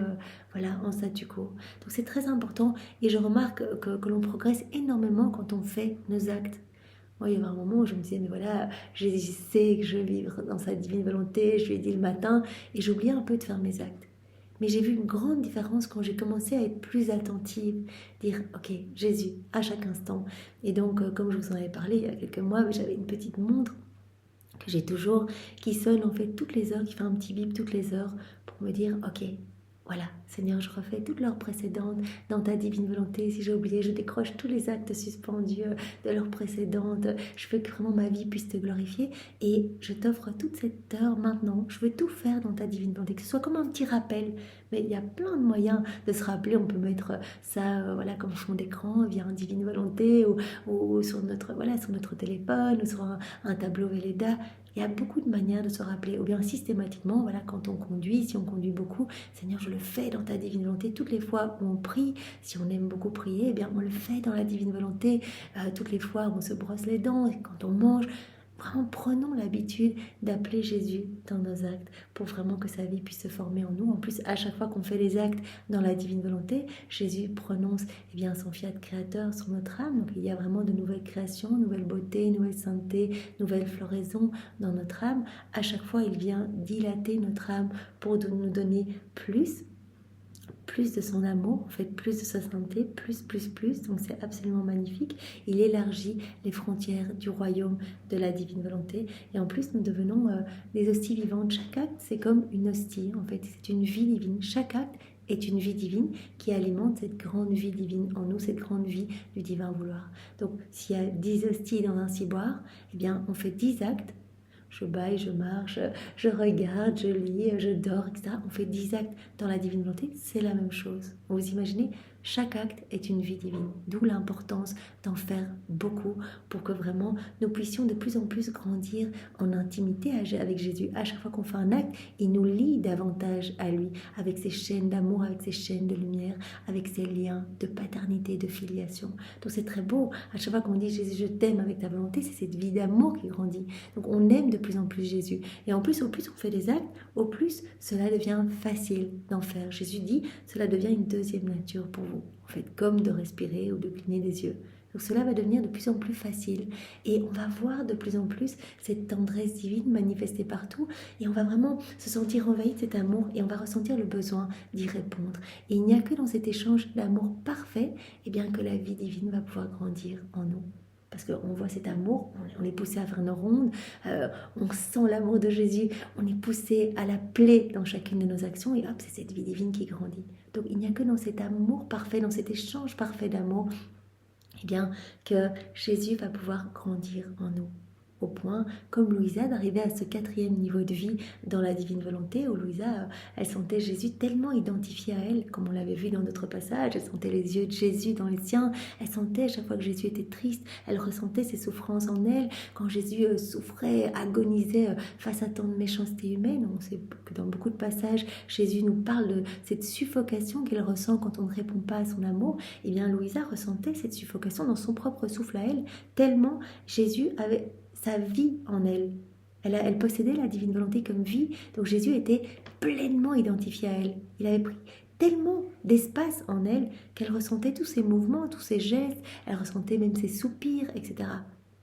voilà, en statu quo. Donc c'est très important et je remarque que l'on progresse énormément quand on fait nos actes. Moi, il y avait un moment où je me disais, mais voilà, je sais que je vais vivre dans sa divine volonté, je lui ai dit le matin, et j'oubliais un peu de faire mes actes. Mais j'ai vu une grande différence quand j'ai commencé à être plus attentive, dire, ok, Jésus, à chaque instant. Et donc, comme je vous en avais parlé il y a quelques mois, j'avais une petite montre que j'ai toujours, qui sonne en fait toutes les heures, qui fait un petit bip toutes les heures, pour me dire, ok, voilà, Seigneur, je refais toute l'heure précédente dans ta divine volonté. Si j'ai oublié, je décroche tous les actes suspendus de l'heure précédente. Je veux que vraiment ma vie puisse te glorifier. Et je t'offre toute cette heure maintenant. Je veux tout faire dans ta divine volonté. Que ce soit comme un petit rappel. Mais il y a plein de moyens de se rappeler. On peut mettre ça voilà, comme fond d'écran via une divine volonté ou sur notre téléphone ou sur un tableau Velleda. Il y a beaucoup de manières de se rappeler, ou bien systématiquement, voilà, quand on conduit, si on conduit beaucoup, Seigneur, je le fais dans ta divine volonté. Toutes les fois où on prie, si on aime beaucoup prier, eh bien, on le fait dans la divine volonté. Toutes les fois où on se brosse les dents, et quand on mange, vraiment prenons l'habitude d'appeler Jésus dans nos actes pour vraiment que sa vie puisse se former en nous. En plus, à chaque fois qu'on fait les actes dans la divine volonté, Jésus prononce eh bien, son fiat créateur sur notre âme. Donc il y a vraiment de nouvelles créations, nouvelle beauté, nouvelle sainteté, nouvelle floraison dans notre âme. À chaque fois, il vient dilater notre âme pour nous donner plus de son amour, en fait plus de sa sainteté, plus, donc c'est absolument magnifique. Il élargit les frontières du royaume de la divine volonté et en plus nous devenons des hosties vivantes. Chaque acte c'est comme une hostie, en fait c'est une vie divine, chaque acte est une vie divine qui alimente cette grande vie divine en nous, cette grande vie du divin vouloir. Donc s'il y a 10 hosties dans un ciboire, eh bien on fait 10 actes. Je baille, je marche, je regarde, je lis, je dors, etc. On fait 10 actes dans la divine volonté, c'est la même chose. Vous imaginez, chaque acte est une vie divine. D'où l'importance d'en faire beaucoup pour que vraiment nous puissions de plus en plus grandir en intimité avec Jésus. À chaque fois qu'on fait un acte, il nous lie davantage à lui, avec ses chaînes d'amour, avec ses chaînes de lumière, avec ses liens de paternité, de filiation. Donc c'est très beau. À chaque fois qu'on dit Jésus, je t'aime avec ta volonté, c'est cette vie d'amour qui grandit. Donc on aime de plus en plus Jésus. Et en plus, au plus on fait des actes, au plus cela devient facile d'en faire. Jésus dit, cela devient une deuxième nature pour vous. En fait, comme de respirer ou de cligner des yeux. Donc cela va devenir de plus en plus facile. Et on va voir de plus en plus cette tendresse divine manifestée partout. Et on va vraiment se sentir envahi de cet amour et on va ressentir le besoin d'y répondre. Et il n'y a que dans cet échange d'amour parfait eh bien, que la vie divine va pouvoir grandir en nous. Parce qu'on voit cet amour, on est poussé à faire nos rondes, on sent l'amour de Jésus, on est poussé à l'appeler dans chacune de nos actions et hop, c'est cette vie divine qui grandit. Donc il n'y a que dans cet amour parfait, dans cet échange parfait d'amour, eh bien, que Jésus va pouvoir grandir en nous. Au point, comme Louisa, d'arriver à ce 4e niveau de vie dans la divine volonté, où Louisa, elle sentait Jésus tellement identifié à elle, comme on l'avait vu dans d'autres passages, elle sentait les yeux de Jésus dans les siens, elle sentait à chaque fois que Jésus était triste, elle ressentait ses souffrances en elle, quand Jésus souffrait, agonisait face à tant de méchanceté humaine. On sait que dans beaucoup de passages, Jésus nous parle de cette suffocation qu'elle ressent quand on ne répond pas à son amour. Et bien Louisa ressentait cette suffocation dans son propre souffle à elle, tellement Jésus avait sa vie en elle. Elle possédait la divine volonté comme vie, donc Jésus était pleinement identifié à elle. Il avait pris tellement d'espace en elle qu'elle ressentait tous ses mouvements, tous ses gestes, elle ressentait même ses soupirs, etc.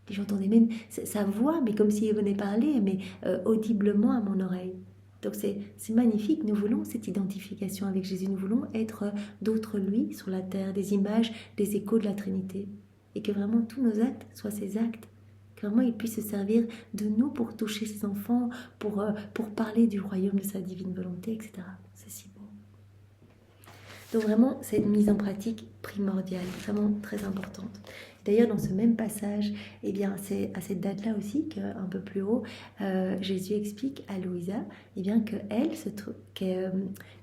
Et j'entendais même sa voix, mais comme s'il venait parler, mais audiblement à mon oreille. Donc c'est magnifique, nous voulons cette identification avec Jésus, nous voulons être d'autres lui sur la terre, des images, des échos de la Trinité. Et que vraiment tous nos actes soient ces actes que vraiment il puisse se servir de nous pour toucher ses enfants, pour parler du royaume de sa divine volonté, etc. C'est si beau. Donc vraiment, c'est une mise en pratique primordiale, vraiment très importante. D'ailleurs, dans ce même passage, eh bien, c'est à cette date-là aussi qu'un peu plus haut, Jésus explique à Louisa qu'il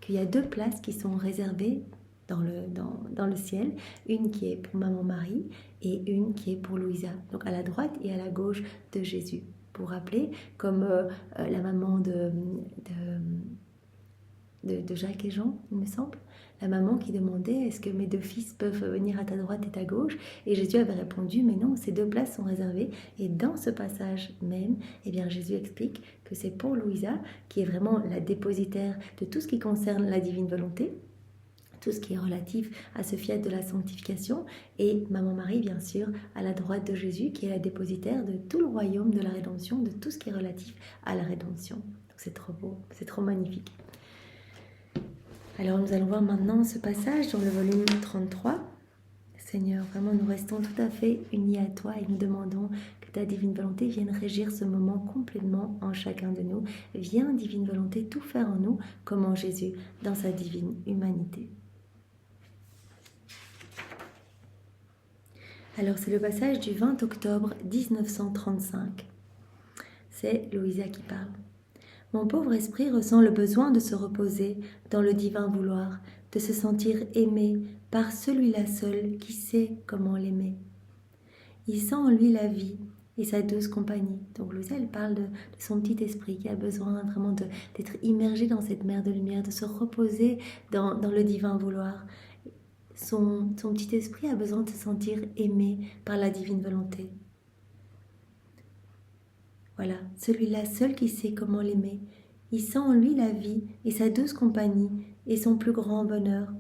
y a 2 places qui sont réservées dans le ciel, une qui est pour Maman Marie et une qui est pour Louisa, donc à la droite et à la gauche de Jésus. Pour rappeler, comme la maman de Jacques et Jean, il me semble, la maman qui demandait est-ce que mes 2 fils peuvent venir à ta droite et ta gauche, et Jésus avait répondu mais non, ces 2 places sont réservées. Et dans ce passage même, eh bien Jésus explique que c'est pour Louisa, qui est vraiment la dépositaire de tout ce qui concerne la divine volonté, tout ce qui est relatif à ce fiat de la sanctification, et Maman Marie, bien sûr, à la droite de Jésus, qui est la dépositaire de tout le royaume de la rédemption, de tout ce qui est relatif à la rédemption. Donc c'est trop beau, c'est trop magnifique. Alors nous allons voir maintenant ce passage dans le volume 33. Seigneur, vraiment nous restons tout à fait unis à toi et nous demandons que ta divine volonté vienne régir ce moment complètement en chacun de nous. Viens, divine volonté, tout faire en nous comme en Jésus, dans sa divine humanité. Alors c'est le passage du 20 octobre 1935. C'est Louisa qui parle. Mon pauvre esprit ressent le besoin de se reposer dans le divin vouloir, de se sentir aimé par celui-là seul qui sait comment l'aimer. Il sent en lui la vie et sa douce compagnie. Donc Louisa, elle parle de son petit esprit qui a besoin vraiment d'être immergé dans cette mer de lumière, de se reposer dans le divin vouloir. Son petit esprit a besoin de se sentir aimé par la divine volonté. Voilà, celui-là seul qui sait comment l'aimer. Il sent en lui la vie et sa douce compagnie et son plus grand bonheur.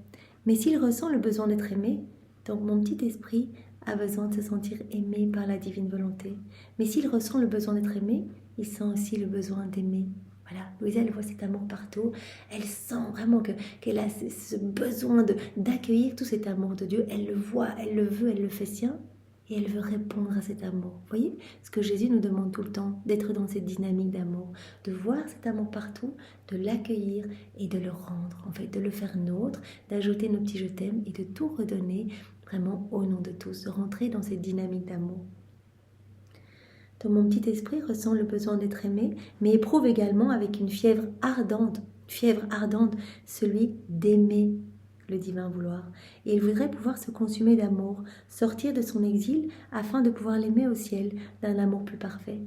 Mais s'il ressent le besoin d'être aimé, donc mon petit esprit a besoin de se sentir aimé par la divine volonté. Mais s'il ressent le besoin d'être aimé, il sent aussi le besoin d'aimer. Voilà, Louisa, elle voit cet amour partout. Elle sent vraiment qu'elle a ce besoin d'accueillir tout cet amour de Dieu. Elle le voit, elle le veut, elle le fait sien. Et elle veut répondre à cet amour. Vous voyez ce que Jésus nous demande tout le temps, d'être dans cette dynamique d'amour, de voir cet amour partout, de l'accueillir et de le rendre, en fait, de le faire nôtre, d'ajouter nos petits je t'aime et de tout redonner vraiment au nom de tous, de rentrer dans cette dynamique d'amour. Donc mon petit esprit ressent le besoin d'être aimé, mais éprouve également avec une fièvre ardente, celui d'aimer le divin vouloir. Et il voudrait pouvoir se consumer d'amour, sortir de son exil afin de pouvoir l'aimer au ciel d'un amour plus parfait.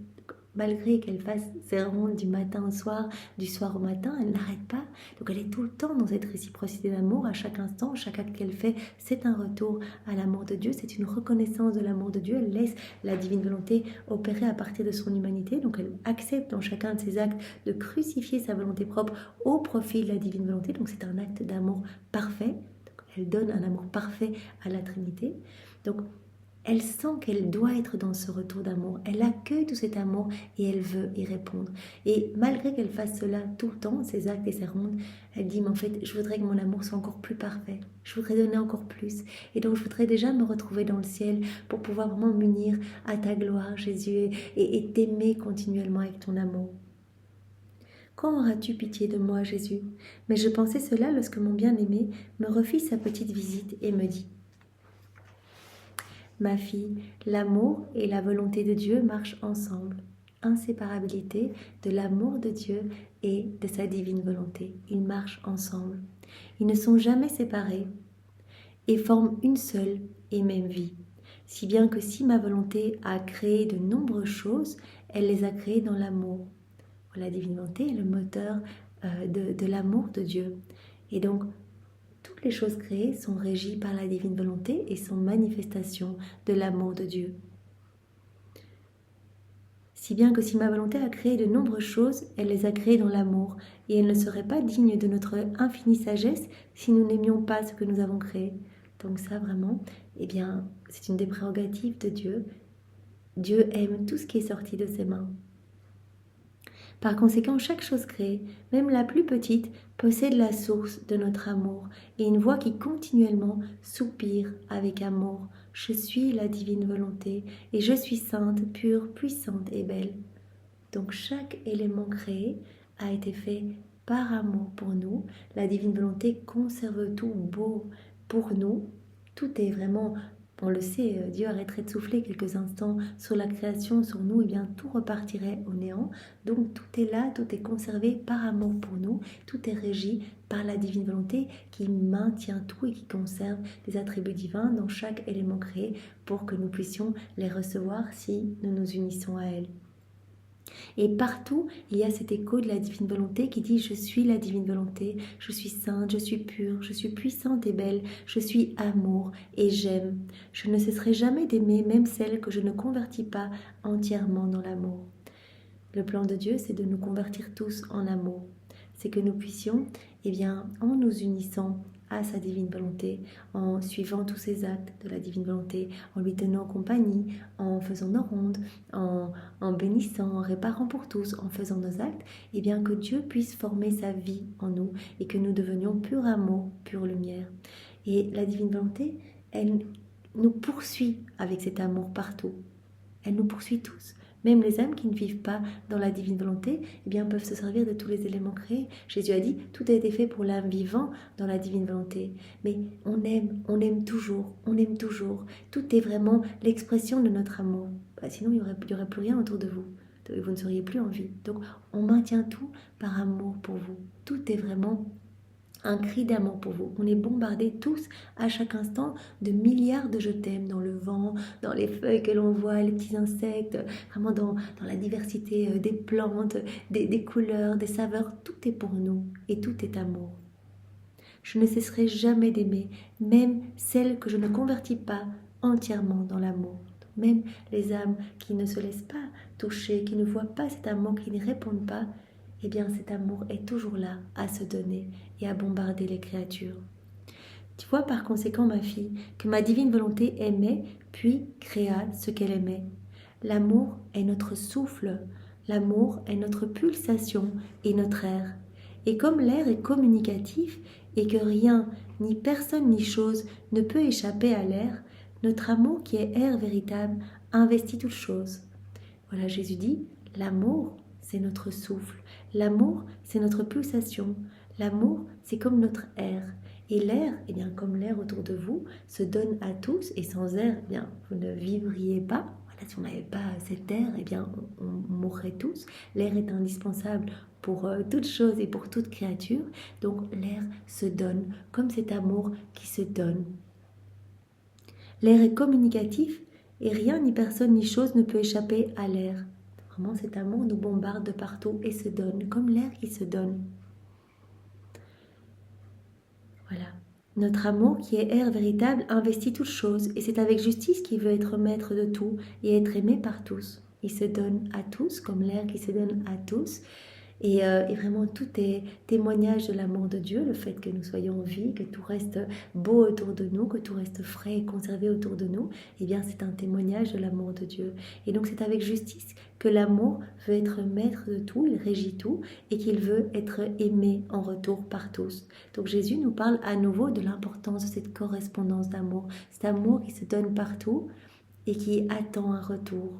Malgré qu'elle fasse ses rondes du matin au soir, du soir au matin, elle n'arrête pas. Donc elle est tout le temps dans cette réciprocité d'amour, à chaque instant, chaque acte qu'elle fait, c'est un retour à l'amour de Dieu, c'est une reconnaissance de l'amour de Dieu. Elle laisse la divine volonté opérer à partir de son humanité, donc elle accepte dans chacun de ses actes de crucifier sa volonté propre au profit de la divine volonté, donc c'est un acte d'amour parfait. Donc elle donne un amour parfait à la Trinité. Donc elle sent qu'elle doit être dans ce retour d'amour. Elle accueille tout cet amour et elle veut y répondre. Et malgré qu'elle fasse cela tout le temps, ses actes et ses rondes, elle dit, mais en fait, je voudrais que mon amour soit encore plus parfait. Je voudrais donner encore plus. Et donc, je voudrais déjà me retrouver dans le ciel pour pouvoir vraiment m'unir à ta gloire, Jésus, et t'aimer continuellement avec ton amour. Quand auras-tu pitié de moi, Jésus? Mais je pensais cela lorsque mon bien-aimé me refit sa petite visite et me dit, ma fille, l'amour et la volonté de Dieu marchent ensemble. Inséparabilité de l'amour de Dieu et de sa divine volonté. Ils marchent ensemble. Ils ne sont jamais séparés et forment une seule et même vie. Si bien que si ma volonté a créé de nombreuses choses, elle les a créées dans l'amour. La divine volonté est le moteur de l'amour de Dieu. Et donc, toutes les choses créées sont régies par la divine volonté et sont manifestations de l'amour de Dieu. Si bien que si ma volonté a créé de nombreuses choses, elle les a créées dans l'amour, et elle ne serait pas digne de notre infinie sagesse si nous n'aimions pas ce que nous avons créé. Donc ça, vraiment, eh bien, c'est une des prérogatives de Dieu. Dieu aime tout ce qui est sorti de ses mains. Par conséquent, chaque chose créée, même la plus petite, possède la source de notre amour et une voix qui continuellement soupire avec amour. Je suis la divine volonté et je suis sainte, pure, puissante et belle. Donc chaque élément créé a été fait par amour pour nous. La divine volonté conserve tout beau pour nous. Tout est vraiment, on le sait, Dieu arrêterait de souffler quelques instants sur la création, sur nous, et bien tout repartirait au néant. Donc tout est là, tout est conservé par amour pour nous. Tout est régi par la divine volonté qui maintient tout et qui conserve des attributs divins dans chaque élément créé pour que nous puissions les recevoir si nous nous unissons à elle. Et partout, il y a cet écho de la divine volonté qui dit « Je suis la divine volonté, je suis sainte, je suis pure, je suis puissante et belle, je suis amour et j'aime. Je ne cesserai jamais d'aimer, même celle que je ne convertis pas entièrement dans l'amour. » Le plan de Dieu, c'est de nous convertir tous en amour. C'est que nous puissions, en nous unissant à sa divine volonté, en suivant tous ses actes de la divine volonté, en lui tenant compagnie, en faisant nos rondes, en bénissant, en réparant pour tous, en faisant nos actes, que Dieu puisse former sa vie en nous et que nous devenions pur amour, pure lumière. Et la divine volonté, elle nous poursuit avec cet amour partout. Elle nous poursuit tous. Même les âmes qui ne vivent pas dans la divine volonté, peuvent se servir de tous les éléments créés. Jésus a dit, tout a été fait pour l'âme vivant dans la divine volonté. Mais on aime toujours. Tout est vraiment l'expression de notre amour. Sinon, il n'y aurait plus rien autour de vous. Vous ne seriez plus en vie. Donc, on maintient tout par amour pour vous. Tout est vraiment un cri d'amour pour vous. On est bombardés tous, à chaque instant, de milliards de je t'aime dans le vent, dans les feuilles que l'on voit, les petits insectes, vraiment dans la diversité des plantes, des couleurs, des saveurs. Tout est pour nous et tout est amour. Je ne cesserai jamais d'aimer, même celles que je ne convertis pas entièrement dans l'amour. Même les âmes qui ne se laissent pas toucher, qui ne voient pas cet amour, qui n'y répondent pas, cet amour est toujours là à se donner et à bombarder les créatures. Tu vois par conséquent, ma fille, que ma divine volonté aimait, puis créa ce qu'elle aimait. L'amour est notre souffle, l'amour est notre pulsation et notre air. Et comme l'air est communicatif et que rien, ni personne, ni chose ne peut échapper à l'air, notre amour qui est air véritable investit toute chose. Voilà, Jésus dit, l'amour, c'est notre souffle. L'amour, c'est notre pulsation. L'amour, c'est comme notre air. Et l'air, comme l'air autour de vous, se donne à tous. Et sans air, vous ne vivriez pas. Voilà, si on n'avait pas cet air, on mourrait tous. L'air est indispensable pour toute chose et pour toute créature. Donc l'air se donne, comme cet amour qui se donne. L'air est communicatif et rien, ni personne, ni chose ne peut échapper à l'air. Vraiment, cet amour nous bombarde de partout et se donne, comme l'air qui se donne. Voilà. Notre amour, qui est air véritable, investit toute chose, et c'est avec justice qu'il veut être maître de tout et être aimé par tous. Il se donne à tous, comme l'air qui se donne à tous. Et vraiment, tout est témoignage de l'amour de Dieu, le fait que nous soyons en vie, que tout reste beau autour de nous, que tout reste frais et conservé autour de nous, c'est un témoignage de l'amour de Dieu. Et donc, c'est avec justice que l'amour veut être maître de tout, il régit tout, et qu'il veut être aimé en retour par tous. Donc, Jésus nous parle à nouveau de l'importance de cette correspondance d'amour, cet amour qui se donne partout et qui attend un retour.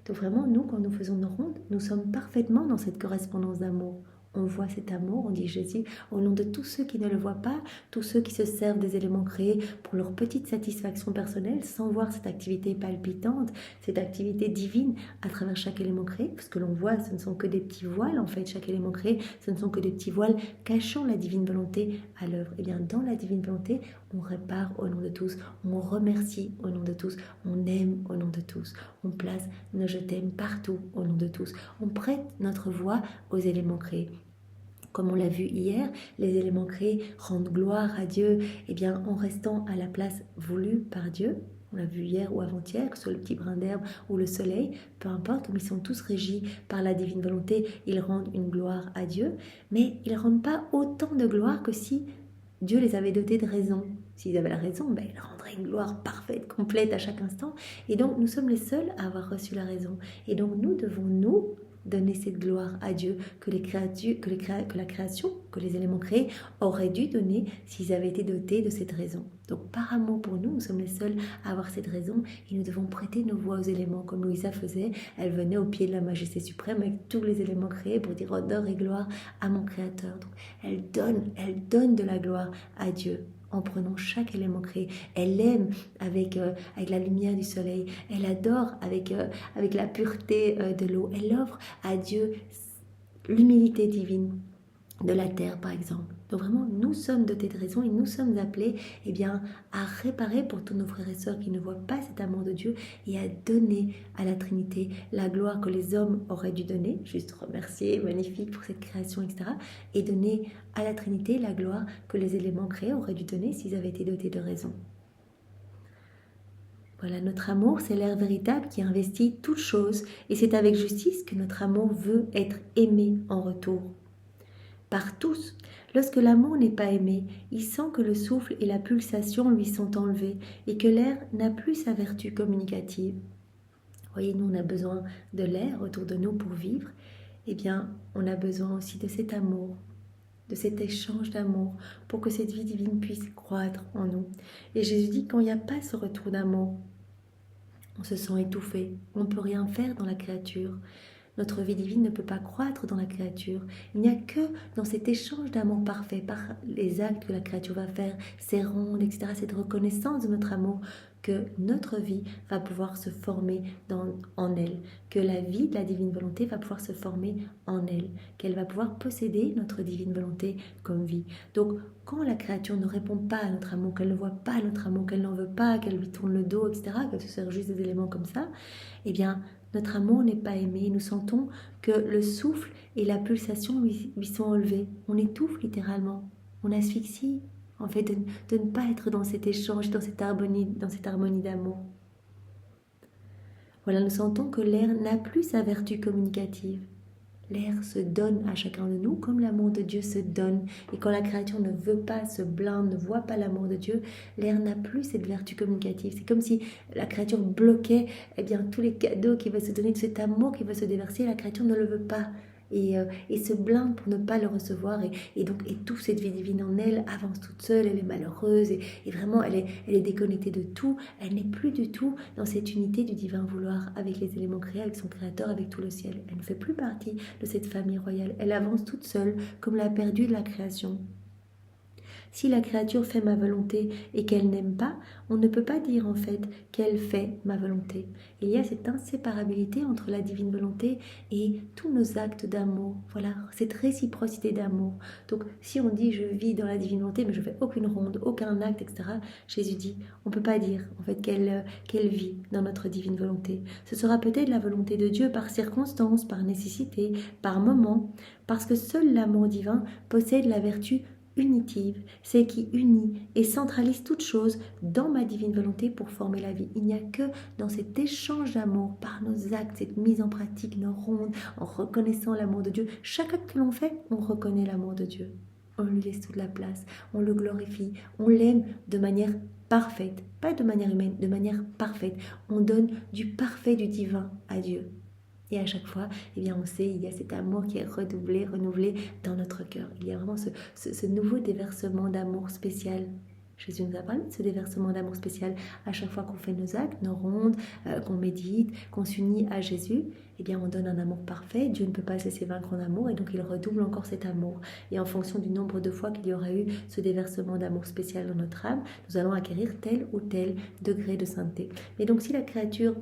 Donc vraiment, nous, quand nous faisons nos rondes, nous sommes parfaitement dans cette correspondance d'amour. On voit cet amour, on dit Jésus, au nom de tous ceux qui ne le voient pas, tous ceux qui se servent des éléments créés pour leur petite satisfaction personnelle, sans voir cette activité palpitante, cette activité divine à travers chaque élément créé. Parce que l'on voit, ce ne sont que des petits voiles, en fait, chaque élément créé, ce ne sont que des petits voiles cachant la divine volonté à l'œuvre. Dans la divine volonté, on répare au nom de tous, on remercie au nom de tous, on aime au nom de tous, on place nos je t'aime partout au nom de tous, on prête notre voix aux éléments créés. Comme on l'a vu hier, les éléments créés rendent gloire à Dieu en restant à la place voulue par Dieu. On l'a vu hier ou avant-hier, que ce soit le petit brin d'herbe ou le soleil, peu importe, comme ils sont tous régis par la divine volonté, ils rendent une gloire à Dieu, mais ils ne rendent pas autant de gloire que si Dieu les avait dotés de raison. S'ils avaient la raison, ils rendraient une gloire parfaite, complète à chaque instant. Et donc, nous sommes les seuls à avoir reçu la raison. Et donc, nous devons, donner cette gloire à Dieu que la création, que les éléments créés auraient dû donner s'ils avaient été dotés de cette raison. Donc par amour pour nous, nous sommes les seuls à avoir cette raison et nous devons prêter nos voix aux éléments comme Louisa faisait. Elle venait au pied de la majesté suprême avec tous les éléments créés pour dire honneur et gloire à mon Créateur. Donc elle donne de la gloire à Dieu en prenant chaque élément créé. Elle aime avec la lumière du soleil. Elle adore avec la pureté de l'eau. Elle offre à Dieu l'humilité divine de la terre, par exemple. Donc vraiment, nous sommes dotés de raison et nous sommes appelés à réparer pour tous nos frères et sœurs qui ne voient pas cet amour de Dieu et à donner à la Trinité la gloire que les hommes auraient dû donner, juste remercier, magnifique pour cette création, etc. Et donner à la Trinité la gloire que les éléments créés auraient dû donner s'ils avaient été dotés de raison. Voilà, notre amour, c'est l'air véritable qui investit toute chose et c'est avec justice que notre amour veut être aimé en retour. Par tous. Lorsque l'amour n'est pas aimé, il sent que le souffle et la pulsation lui sont enlevés et que l'air n'a plus sa vertu communicative. Vous voyez, nous on a besoin de l'air autour de nous pour vivre. Eh bien, on a besoin aussi de cet amour, de cet échange d'amour pour que cette vie divine puisse croître en nous. Et Jésus dit quand il n'y a pas ce retour d'amour, on se sent étouffé, on ne peut rien faire dans la créature. Notre vie divine ne peut pas croître dans la créature. Il n'y a que dans cet échange d'amour parfait, par les actes que la créature va faire, ses rondes, etc., cette reconnaissance de notre amour, que notre vie va pouvoir se former en elle, que la vie de la divine volonté va pouvoir se former en elle, qu'elle va pouvoir posséder notre divine volonté comme vie. Donc, quand la créature ne répond pas à notre amour, qu'elle ne voit pas notre amour, qu'elle n'en veut pas, qu'elle lui tourne le dos, etc., qu'elle se sert juste des éléments comme ça, eh bien, notre amour n'est pas aimé. Nous sentons que le souffle et la pulsation lui sont enlevés. On étouffe littéralement. On asphyxie, en fait, de ne pas être dans cet échange, dans cette harmonie d'amour. Voilà, nous sentons que l'air n'a plus sa vertu communicative. L'air se donne à chacun de nous comme l'amour de Dieu se donne. Et quand la créature ne veut pas, se blinde, ne voit pas l'amour de Dieu, l'air n'a plus cette vertu communicative. C'est comme si la créature bloquait tous les cadeaux qui veulent se donner, de cet amour qui veut se déverser. La créature ne le veut pas. Et se blinde pour ne pas le recevoir et donc étouffe cette vie divine en elle, avance toute seule, elle est malheureuse et vraiment elle est déconnectée de tout, elle n'est plus du tout dans cette unité du divin vouloir avec les éléments créés, avec son créateur, avec tout le ciel. Elle ne fait plus partie de cette famille royale, elle avance toute seule comme la perdue de la création. Si la créature fait ma volonté et qu'elle n'aime pas, on ne peut pas dire en fait qu'elle fait ma volonté. Il y a cette inséparabilité entre la divine volonté et tous nos actes d'amour. Voilà, cette réciprocité d'amour. Donc si on dit je vis dans la divine volonté mais je ne fais aucune ronde, aucun acte, etc. Jésus dit on ne peut pas dire en fait qu'elle vit dans notre divine volonté. Ce sera peut-être la volonté de Dieu par circonstance, par nécessité, par moment, parce que seul l'amour divin possède la vertu unitive, c'est qui unit et centralise toute chose dans ma divine volonté pour former la vie. Il n'y a que dans cet échange d'amour, par nos actes, cette mise en pratique, nos rondes, en reconnaissant l'amour de Dieu. Chaque acte que l'on fait, on reconnaît l'amour de Dieu. On lui laisse toute la place, on le glorifie, on l'aime de manière parfaite, pas de manière humaine, de manière parfaite. On donne du parfait, du divin à Dieu. Et à chaque fois, on sait, il y a cet amour qui est redoublé, renouvelé dans notre cœur. Il y a vraiment ce nouveau déversement d'amour spécial. Jésus nous a parlé de ce déversement d'amour spécial. À chaque fois qu'on fait nos actes, nos rondes, qu'on médite, qu'on s'unit à Jésus, on donne un amour parfait. Dieu ne peut pas se laisser vaincre en amour et donc il redouble encore cet amour. Et en fonction du nombre de fois qu'il y aura eu ce déversement d'amour spécial dans notre âme, nous allons acquérir tel ou tel degré de sainteté. Mais donc si la créature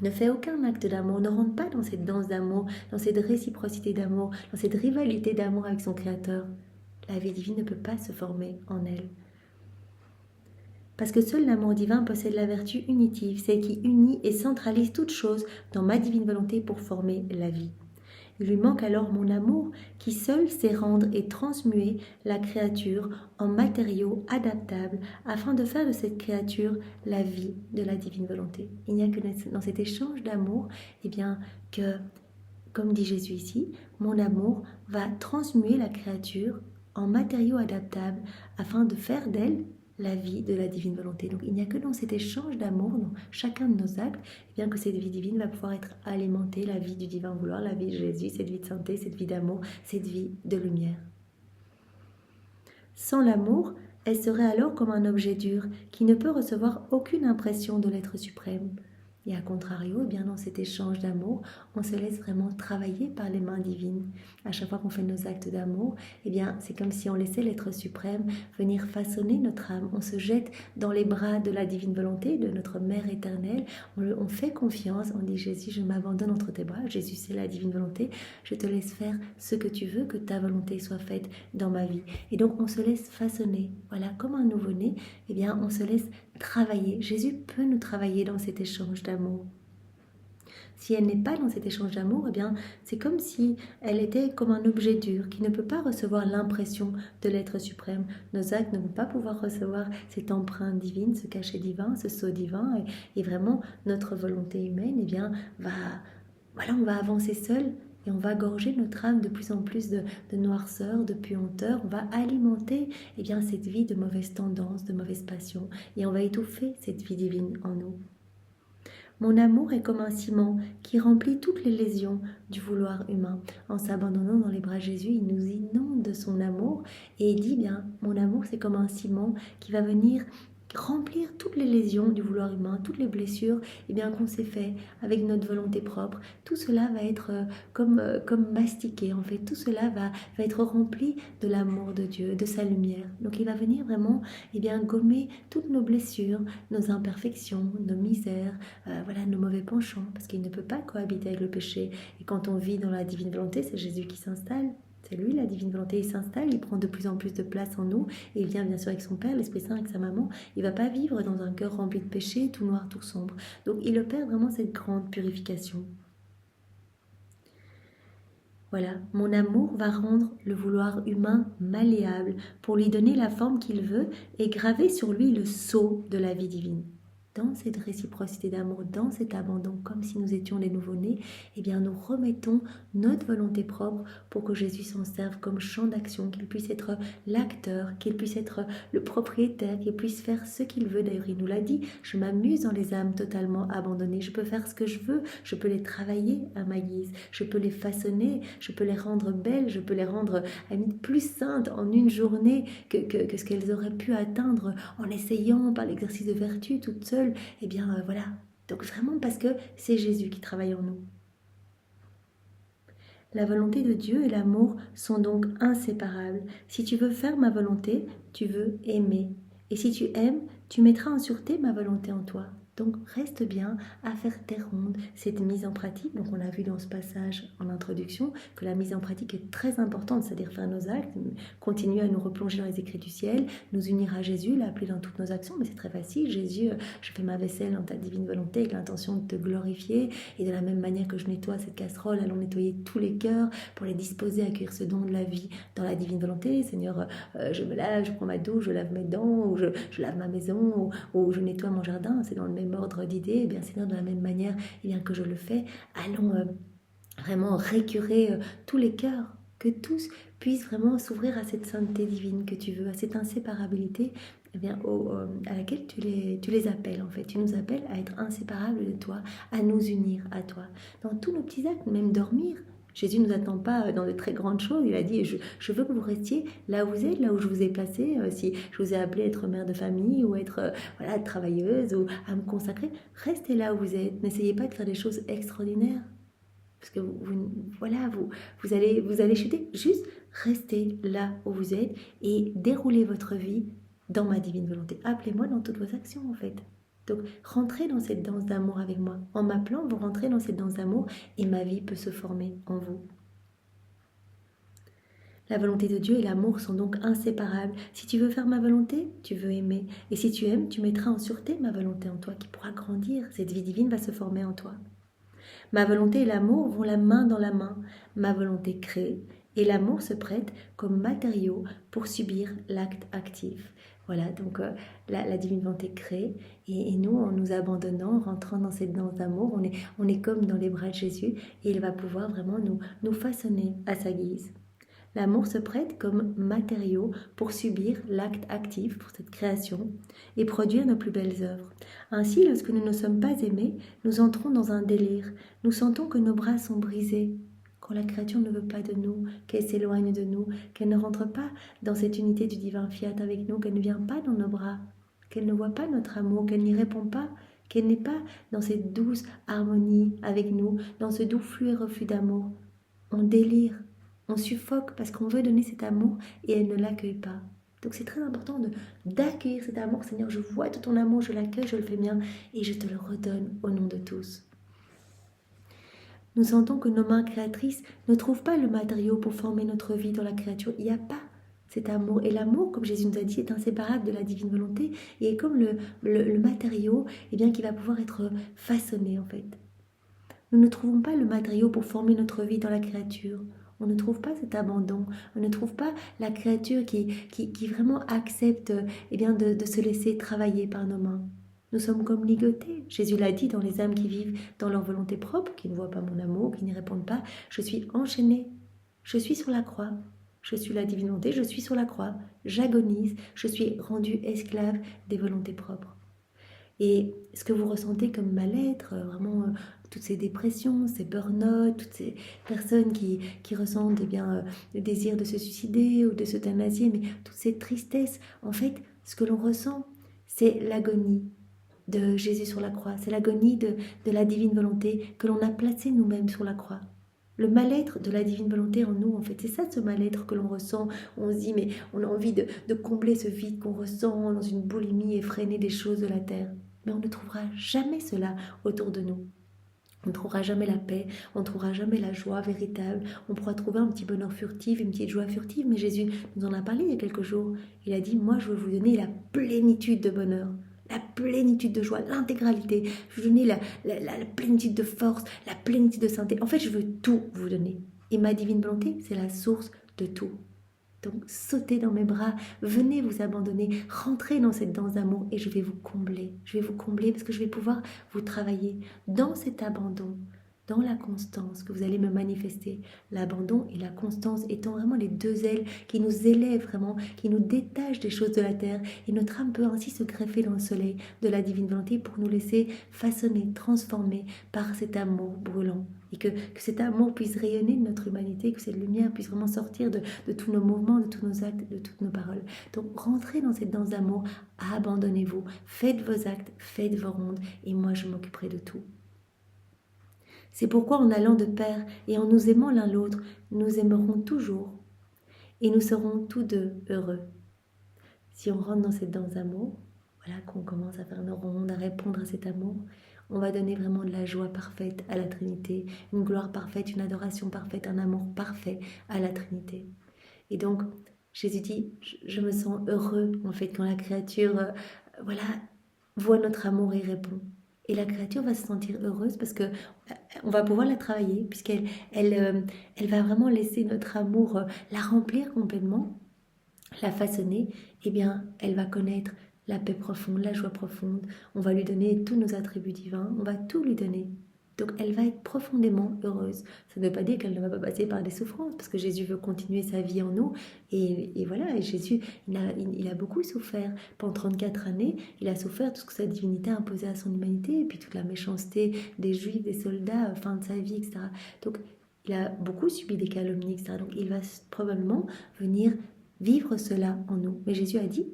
ne fait aucun acte d'amour, ne rentre pas dans cette danse d'amour, dans cette réciprocité d'amour, dans cette rivalité d'amour avec son Créateur, la vie divine ne peut pas se former en elle. Parce que seul l'amour divin possède la vertu unitive, celle qui unit et centralise toute chose dans ma divine volonté pour former la vie. Il lui manque alors mon amour qui seul sait rendre et transmuer la créature en matériaux adaptables afin de faire de cette créature la vie de la divine volonté. Il n'y a que dans cet échange d'amour que, comme dit Jésus ici, mon amour va transmuer la créature en matériaux adaptables afin de faire d'elle la vie de la divine volonté. Donc il n'y a que dans cet échange d'amour, dans chacun de nos actes, eh bien que cette vie divine va pouvoir être alimentée, la vie du divin vouloir, la vie de Jésus, cette vie de sainteté, cette vie d'amour, cette vie de lumière. Sans l'amour, elle serait alors comme un objet dur qui ne peut recevoir aucune impression de l'être suprême. Et à contrario, eh bien dans cet échange d'amour, on se laisse vraiment travailler par les mains divines. À chaque fois qu'on fait nos actes d'amour, eh bien c'est comme si on laissait l'être suprême venir façonner notre âme. On se jette dans les bras de la divine volonté, de notre Mère éternelle. On fait confiance, on dit Jésus, je m'abandonne entre tes bras. Jésus, c'est la divine volonté. Je te laisse faire ce que tu veux, que ta volonté soit faite dans ma vie. Et donc on se laisse façonner. Voilà, comme un nouveau-né, eh bien on se laisse travailler. Jésus peut nous travailler dans cet échange d'amour. Si elle n'est pas dans cet échange d'amour, eh bien, c'est comme si elle était comme un objet dur qui ne peut pas recevoir l'impression de l'être suprême. Nos actes ne vont pas pouvoir recevoir cette empreinte divine, ce cachet divin, ce sceau divin, et vraiment notre volonté humaine, eh bien, on va avancer seul. Et on va gorger notre âme de plus en plus de noirceur, de puanteur. On va alimenter eh bien, cette vie de mauvaises tendances, de mauvaises passions. Et on va étouffer cette vie divine en nous. Mon amour est comme un ciment qui remplit toutes les lésions du vouloir humain. En s'abandonnant dans les bras de Jésus, il nous inonde de son amour. Et il dit bien, mon amour c'est comme un ciment qui va venir remplir toutes les lésions du vouloir humain, toutes les blessures qu'on s'est fait avec notre volonté propre. Tout cela va être comme mastiqué en fait. Tout cela va être rempli de l'amour de Dieu, de sa lumière. Donc il va venir vraiment gommer toutes nos blessures, nos imperfections, nos misères, nos mauvais penchants, parce qu'il ne peut pas cohabiter avec le péché. Et quand on vit dans la divine volonté, c'est Jésus qui s'installe. C'est lui, la divine volonté, il s'installe, il prend de plus en plus de place en nous, et il vient bien sûr avec son Père, l'Esprit Saint, avec sa maman. Il ne va pas vivre dans un cœur rempli de péché, tout noir, tout sombre. Donc il opère vraiment cette grande purification. Voilà, mon amour va rendre le vouloir humain malléable pour lui donner la forme qu'il veut et graver sur lui le sceau de la vie divine. Dans cette réciprocité d'amour, dans cet abandon, comme si nous étions des nouveau-nés, nous remettons notre volonté propre pour que Jésus s'en serve comme champ d'action, qu'il puisse être l'acteur, qu'il puisse être le propriétaire, qu'il puisse faire ce qu'il veut. D'ailleurs, il nous l'a dit, je m'amuse dans les âmes totalement abandonnées, je peux faire ce que je veux, je peux les travailler à ma guise, je peux les façonner, je peux les rendre belles, je peux les rendre plus saintes en une journée que ce qu'elles auraient pu atteindre en essayant par l'exercice de vertu toute seule. Voilà, donc vraiment parce que c'est Jésus qui travaille en nous. La volonté de Dieu et l'amour sont donc inséparables. Si tu veux faire ma volonté, tu veux aimer. Et si tu aimes, tu mettras en sûreté ma volonté en toi. Donc reste bien à faire tes rondes, cette mise en pratique. Donc on a vu dans ce passage en introduction que la mise en pratique est très importante, c'est-à-dire faire nos actes, continuer à nous replonger dans les écrits du ciel, nous unir à Jésus, l'appeler dans toutes nos actions, mais c'est très facile. Jésus, je fais ma vaisselle dans ta divine volonté avec l'intention de te glorifier, et de la même manière que je nettoie cette casserole, allons nettoyer tous les cœurs pour les disposer à accueillir ce don de la vie dans la divine volonté. Seigneur, je me lave, je prends ma douche, je lave mes dents, ou je lave ma maison, ou je nettoie mon jardin, c'est dans le même ordre d'idées. Seigneur, de la même manière que je le fais, allons vraiment récurer tous les cœurs, que tous puissent vraiment s'ouvrir à cette sainteté divine que tu veux, à cette inséparabilité à laquelle tu les appelles en fait. Tu nous appelles à être inséparables de toi, à nous unir à toi. Dans tous nos petits actes, même dormir, Jésus ne nous attend pas dans de très grandes choses. Il a dit, je veux que vous restiez là où vous êtes, là où je vous ai placé. Si je vous ai appelé à être mère de famille ou être travailleuse ou à me consacrer, restez là où vous êtes. N'essayez pas de faire des choses extraordinaires. Parce que vous allez chuter. Juste restez là où vous êtes et déroulez votre vie dans ma divine volonté. Appelez-moi dans toutes vos actions en fait. Donc, rentrez dans cette danse d'amour avec moi. En m'appelant, vous rentrez dans cette danse d'amour et ma vie peut se former en vous. La volonté de Dieu et l'amour sont donc inséparables. Si tu veux faire ma volonté, tu veux aimer. Et si tu aimes, tu mettras en sûreté ma volonté en toi qui pourra grandir. Cette vie divine va se former en toi. Ma volonté et l'amour vont la main dans la main. Ma volonté crée et l'amour se prête comme matériau pour subir l'acte actif. Voilà, donc la divine volonté crée et nous, en nous abandonnant, en rentrant dans cette danse d'amour, on est comme dans les bras de Jésus et il va pouvoir vraiment nous façonner à sa guise. L'amour se prête comme matériau pour subir l'acte actif pour cette création et produire nos plus belles œuvres. Ainsi, lorsque nous ne sommes pas aimés, nous entrons dans un délire. Nous sentons que nos bras sont brisés, quand la créature ne veut pas de nous, qu'elle s'éloigne de nous, qu'elle ne rentre pas dans cette unité du divin fiat avec nous, qu'elle ne vient pas dans nos bras, qu'elle ne voit pas notre amour, qu'elle n'y répond pas, qu'elle n'est pas dans cette douce harmonie avec nous, dans ce doux flux et reflux d'amour. On délire. On suffoque parce qu'on veut donner cet amour et elle ne l'accueille pas. Donc c'est très important d'accueillir cet amour. Seigneur, je vois tout ton amour, je l'accueille, je le fais bien et je te le redonne au nom de tous. Nous sentons que nos mains créatrices ne trouvent pas le matériau pour former notre vie dans la créature. Il n'y a pas cet amour. Et l'amour, comme Jésus nous a dit, est inséparable de la divine volonté et est comme le matériau qui va pouvoir être façonné en fait. Nous ne trouvons pas le matériau pour former notre vie dans la créature. On ne trouve pas cet abandon, on ne trouve pas la créature qui vraiment accepte de se laisser travailler par nos mains. Nous sommes comme ligotés. Jésus l'a dit dans les âmes qui vivent dans leur volonté propre, qui ne voient pas mon amour, qui n'y répondent pas. Je suis enchaînée, je suis sur la croix. Je suis la divine volonté, je suis sur la croix. J'agonise, je suis rendue esclave des volontés propres. Et ce que vous ressentez comme mal-être, vraiment toutes ces dépressions, ces burn-out, toutes ces personnes qui ressentent le désir de se suicider ou de s'euthanasier, mais toutes ces tristesses, en fait, ce que l'on ressent, c'est l'agonie de Jésus sur la croix, c'est l'agonie de la divine volonté que l'on a placée nous-mêmes sur la croix. Le mal-être de la divine volonté en nous, en fait, c'est ça ce mal-être que l'on ressent. On se dit, mais on a envie de combler ce vide qu'on ressent dans une boulimie effrénée des choses de la terre. Mais on ne trouvera jamais cela autour de nous. On ne trouvera jamais la paix, on ne trouvera jamais la joie véritable. On pourra trouver un petit bonheur furtif, une petite joie furtive, mais Jésus nous en a parlé il y a quelques jours. Il a dit, moi je veux vous donner la plénitude de bonheur, la plénitude de joie, l'intégralité. Je veux vous donner la plénitude de force, la plénitude de sainteté. En fait, je veux tout vous donner. Et ma divine volonté, c'est la source de tout. Donc sautez dans mes bras, venez vous abandonner, rentrez dans cette danse d'amour et je vais vous combler. Je vais vous combler parce que je vais pouvoir vous travailler dans cet abandon, dans la constance que vous allez me manifester. L'abandon et la constance étant vraiment les deux ailes qui nous élèvent vraiment, qui nous détachent des choses de la terre. Et notre âme peut ainsi se greffer dans le soleil de la divine volonté pour nous laisser façonner, transformer par cet amour brûlant. Et que cet amour puisse rayonner de notre humanité, que cette lumière puisse vraiment sortir de tous nos mouvements, de tous nos actes, de toutes nos paroles. Donc rentrez dans cette danse d'amour, abandonnez-vous, faites vos actes, faites vos rondes, et moi je m'occuperai de tout. C'est pourquoi en allant de pair et en nous aimant l'un l'autre, nous aimerons toujours, et nous serons tous deux heureux. Si on rentre dans cette danse d'amour, voilà, qu'on commence à faire nos rondes, à répondre à cet amour, on va donner vraiment de la joie parfaite à la Trinité, une gloire parfaite, une adoration parfaite, un amour parfait à la Trinité. Et donc, Jésus dit, je me sens heureux, en fait, quand la créature, voit notre amour et répond. Et la créature va se sentir heureuse parce que on va pouvoir la travailler, puisqu'elle va vraiment laisser notre amour la remplir complètement, la façonner. Elle va connaître la paix profonde, la joie profonde. On va lui donner tous nos attributs divins, on va tout lui donner. Donc elle va être profondément heureuse. Ça ne veut pas dire qu'elle ne va pas passer par des souffrances, parce que Jésus veut continuer sa vie en nous. Et voilà, et Jésus, il a beaucoup souffert. Pendant 34 années, il a souffert tout ce que sa divinité a imposé à son humanité, et puis toute la méchanceté des Juifs, des soldats, fin de sa vie, etc. Donc il a beaucoup subi des calomnies, etc. Donc il va probablement venir vivre cela en nous. Mais Jésus a dit,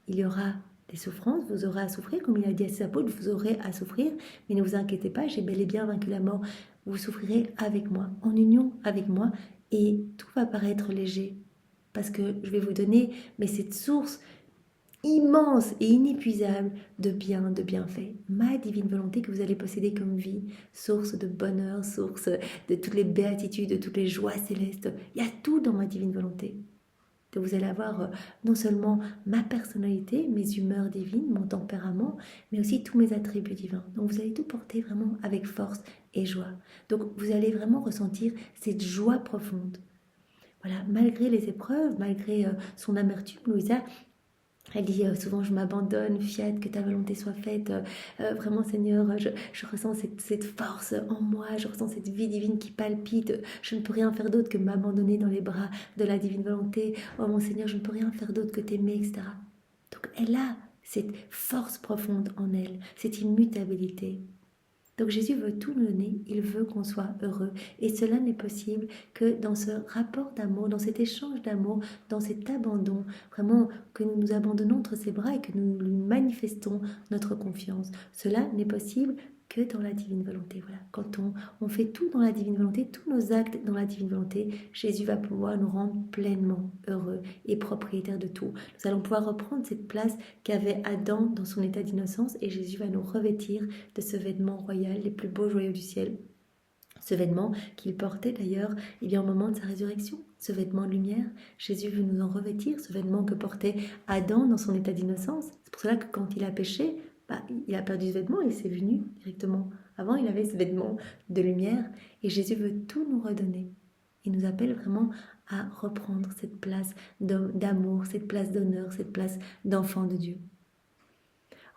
il y aura des souffrances, vous aurez à souffrir, comme il a dit à ses apôtres, vous aurez à souffrir, mais ne vous inquiétez pas, j'ai bel et bien vaincu la mort. Vous souffrirez avec moi, en union avec moi, et tout va paraître léger, parce que je vais vous donner cette source immense et inépuisable de bienfaits, ma divine volonté que vous allez posséder comme vie, source de bonheur, source de toutes les béatitudes, de toutes les joies célestes. Il y a tout dans ma divine volonté. Donc vous allez avoir non seulement ma personnalité, mes humeurs divines, mon tempérament, mais aussi tous mes attributs divins. Donc vous allez tout porter vraiment avec force et joie. Donc vous allez vraiment ressentir cette joie profonde. Voilà, malgré les épreuves, malgré son amertume, Louisa Elle dit souvent je m'abandonne, fiat, que ta volonté soit faite. Vraiment Seigneur, je ressens cette force en moi, je ressens cette vie divine qui palpite. Je ne peux rien faire d'autre que m'abandonner dans les bras de la divine volonté. Oh mon Seigneur, je ne peux rien faire d'autre que t'aimer, etc. Donc elle a cette force profonde en elle, cette immutabilité. Donc Jésus veut tout nous donner, il veut qu'on soit heureux. Et cela n'est possible que dans ce rapport d'amour, dans cet échange d'amour, dans cet abandon, vraiment que nous nous abandonnons entre ses bras et que nous lui manifestons notre confiance. Cela n'est possible que dans la divine volonté. Voilà. Quand on fait tout dans la divine volonté, tous nos actes dans la divine volonté, Jésus va pouvoir nous rendre pleinement heureux et propriétaires de tout. Nous allons pouvoir reprendre cette place qu'avait Adam dans son état d'innocence et Jésus va nous revêtir de ce vêtement royal, les plus beaux joyaux du ciel. Ce vêtement qu'il portait d'ailleurs au moment de sa résurrection, ce vêtement de lumière, Jésus veut nous en revêtir, ce vêtement que portait Adam dans son état d'innocence. C'est pour cela que quand il a péché, il a perdu ce vêtement et c'est venu directement. Avant, il avait ce vêtement de lumière et Jésus veut tout nous redonner. Il nous appelle vraiment à reprendre cette place d'amour, cette place d'honneur, cette place d'enfant de Dieu.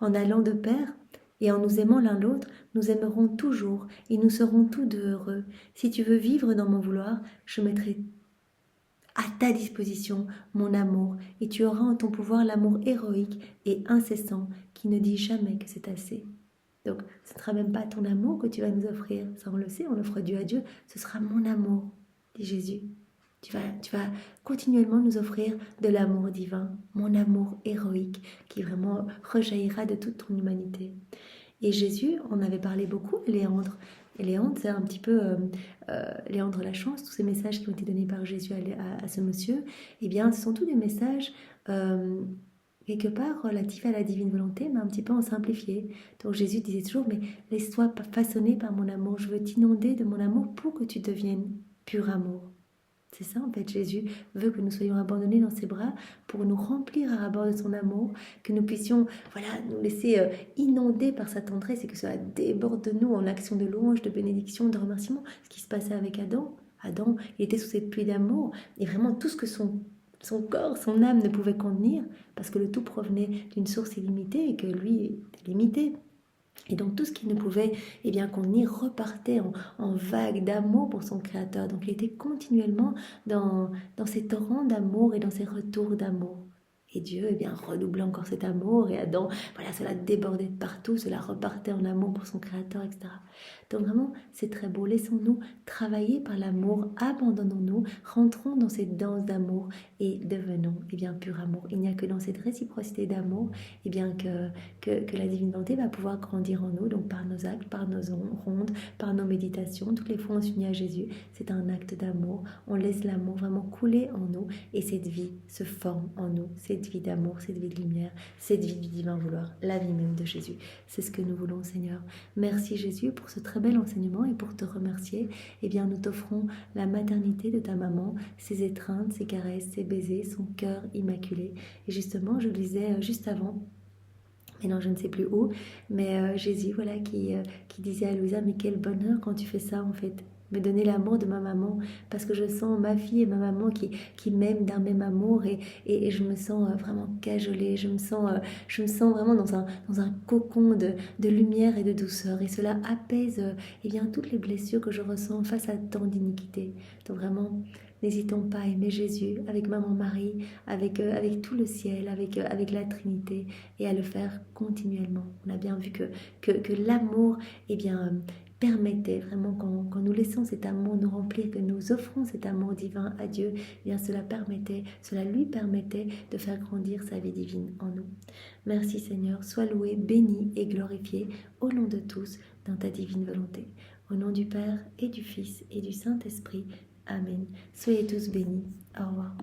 En allant de pair et en nous aimant l'un l'autre, nous aimerons toujours et nous serons tous deux heureux. Si tu veux vivre dans mon vouloir, je mettrai à ta disposition mon amour et tu auras en ton pouvoir l'amour héroïque et incessant qui ne dit jamais que c'est assez. Donc ce ne sera même pas ton amour que tu vas nous offrir, ça on le sait, on l'offre Dieu à Dieu, ce sera mon amour, dit Jésus. Tu vas continuellement nous offrir de l'amour divin, mon amour héroïque qui vraiment rejaillira de toute ton humanité. Et Jésus, on avait parlé beaucoup, Léandre. Et Léandre, c'est un petit peu Léandre la chance, tous ces messages qui ont été donnés par Jésus à ce monsieur, eh bien, ce sont tous des messages quelque part relatifs à la divine volonté, mais un petit peu en simplifié. Donc Jésus disait toujours, mais laisse-toi façonner par mon amour, je veux t'inonder de mon amour pour que tu deviennes pur amour. C'est ça en fait, Jésus veut que nous soyons abandonnés dans ses bras pour nous remplir à rabord de son amour, que nous puissions nous laisser inonder par sa tendresse et que cela déborde de nous en action de louange, de bénédiction, de remerciement. Ce qui se passait avec Adam, il était sous cette pluie d'amour et vraiment tout ce que son corps, son âme ne pouvait contenir parce que le tout provenait d'une source illimitée et que lui était limité. Et donc tout ce qu'il ne pouvait contenir repartait en vagues d'amour pour son Créateur. Donc il était continuellement dans ces torrents d'amour et dans ces retours d'amour. Et Dieu redoublait encore cet amour et Adam, cela débordait de partout, cela repartait en amour pour son Créateur, etc. Donc vraiment, c'est très beau. Laissons-nous travailler par l'amour, abandonnons-nous, rentrons dans cette danse d'amour et devenons pur amour. Il n'y a que dans cette réciprocité d'amour que la divine volonté va pouvoir grandir en nous, donc par nos actes, par nos rondes, par nos méditations. Toutes les fois on s'unit à Jésus, c'est un acte d'amour. On laisse l'amour vraiment couler en nous et cette vie se forme en nous, cette vie d'amour, cette vie de lumière, cette vie du divin vouloir, la vie même de Jésus. C'est ce que nous voulons, Seigneur. Merci Jésus pour ce très bel enseignement et pour te remercier, nous t'offrons la maternité de ta maman, ses étreintes, ses caresses, ses baisers, son cœur immaculé. Et justement, je le disais juste avant, et non, je ne sais plus où, mais Jésus, qui disait à Louisa, mais quel bonheur quand tu fais ça en fait, me donner l'amour de ma maman, parce que je sens ma fille et ma maman qui m'aiment d'un même amour et je me sens vraiment cajolée, je me sens vraiment dans un cocon de lumière et de douceur, et cela apaise toutes les blessures que je ressens face à tant d'iniquité. Donc vraiment, n'hésitons pas à aimer Jésus avec Maman Marie, avec tout le ciel, avec la Trinité, et à le faire continuellement. On a bien vu que l'amour, permettait vraiment, quand nous laissons cet amour nous remplir, que nous offrons cet amour divin à Dieu, cela lui permettait de faire grandir sa vie divine en nous. Merci Seigneur, sois loué, béni et glorifié au nom de tous dans ta divine volonté. Au nom du Père et du Fils et du Saint-Esprit. Amen. Soyez tous bénis. Au revoir.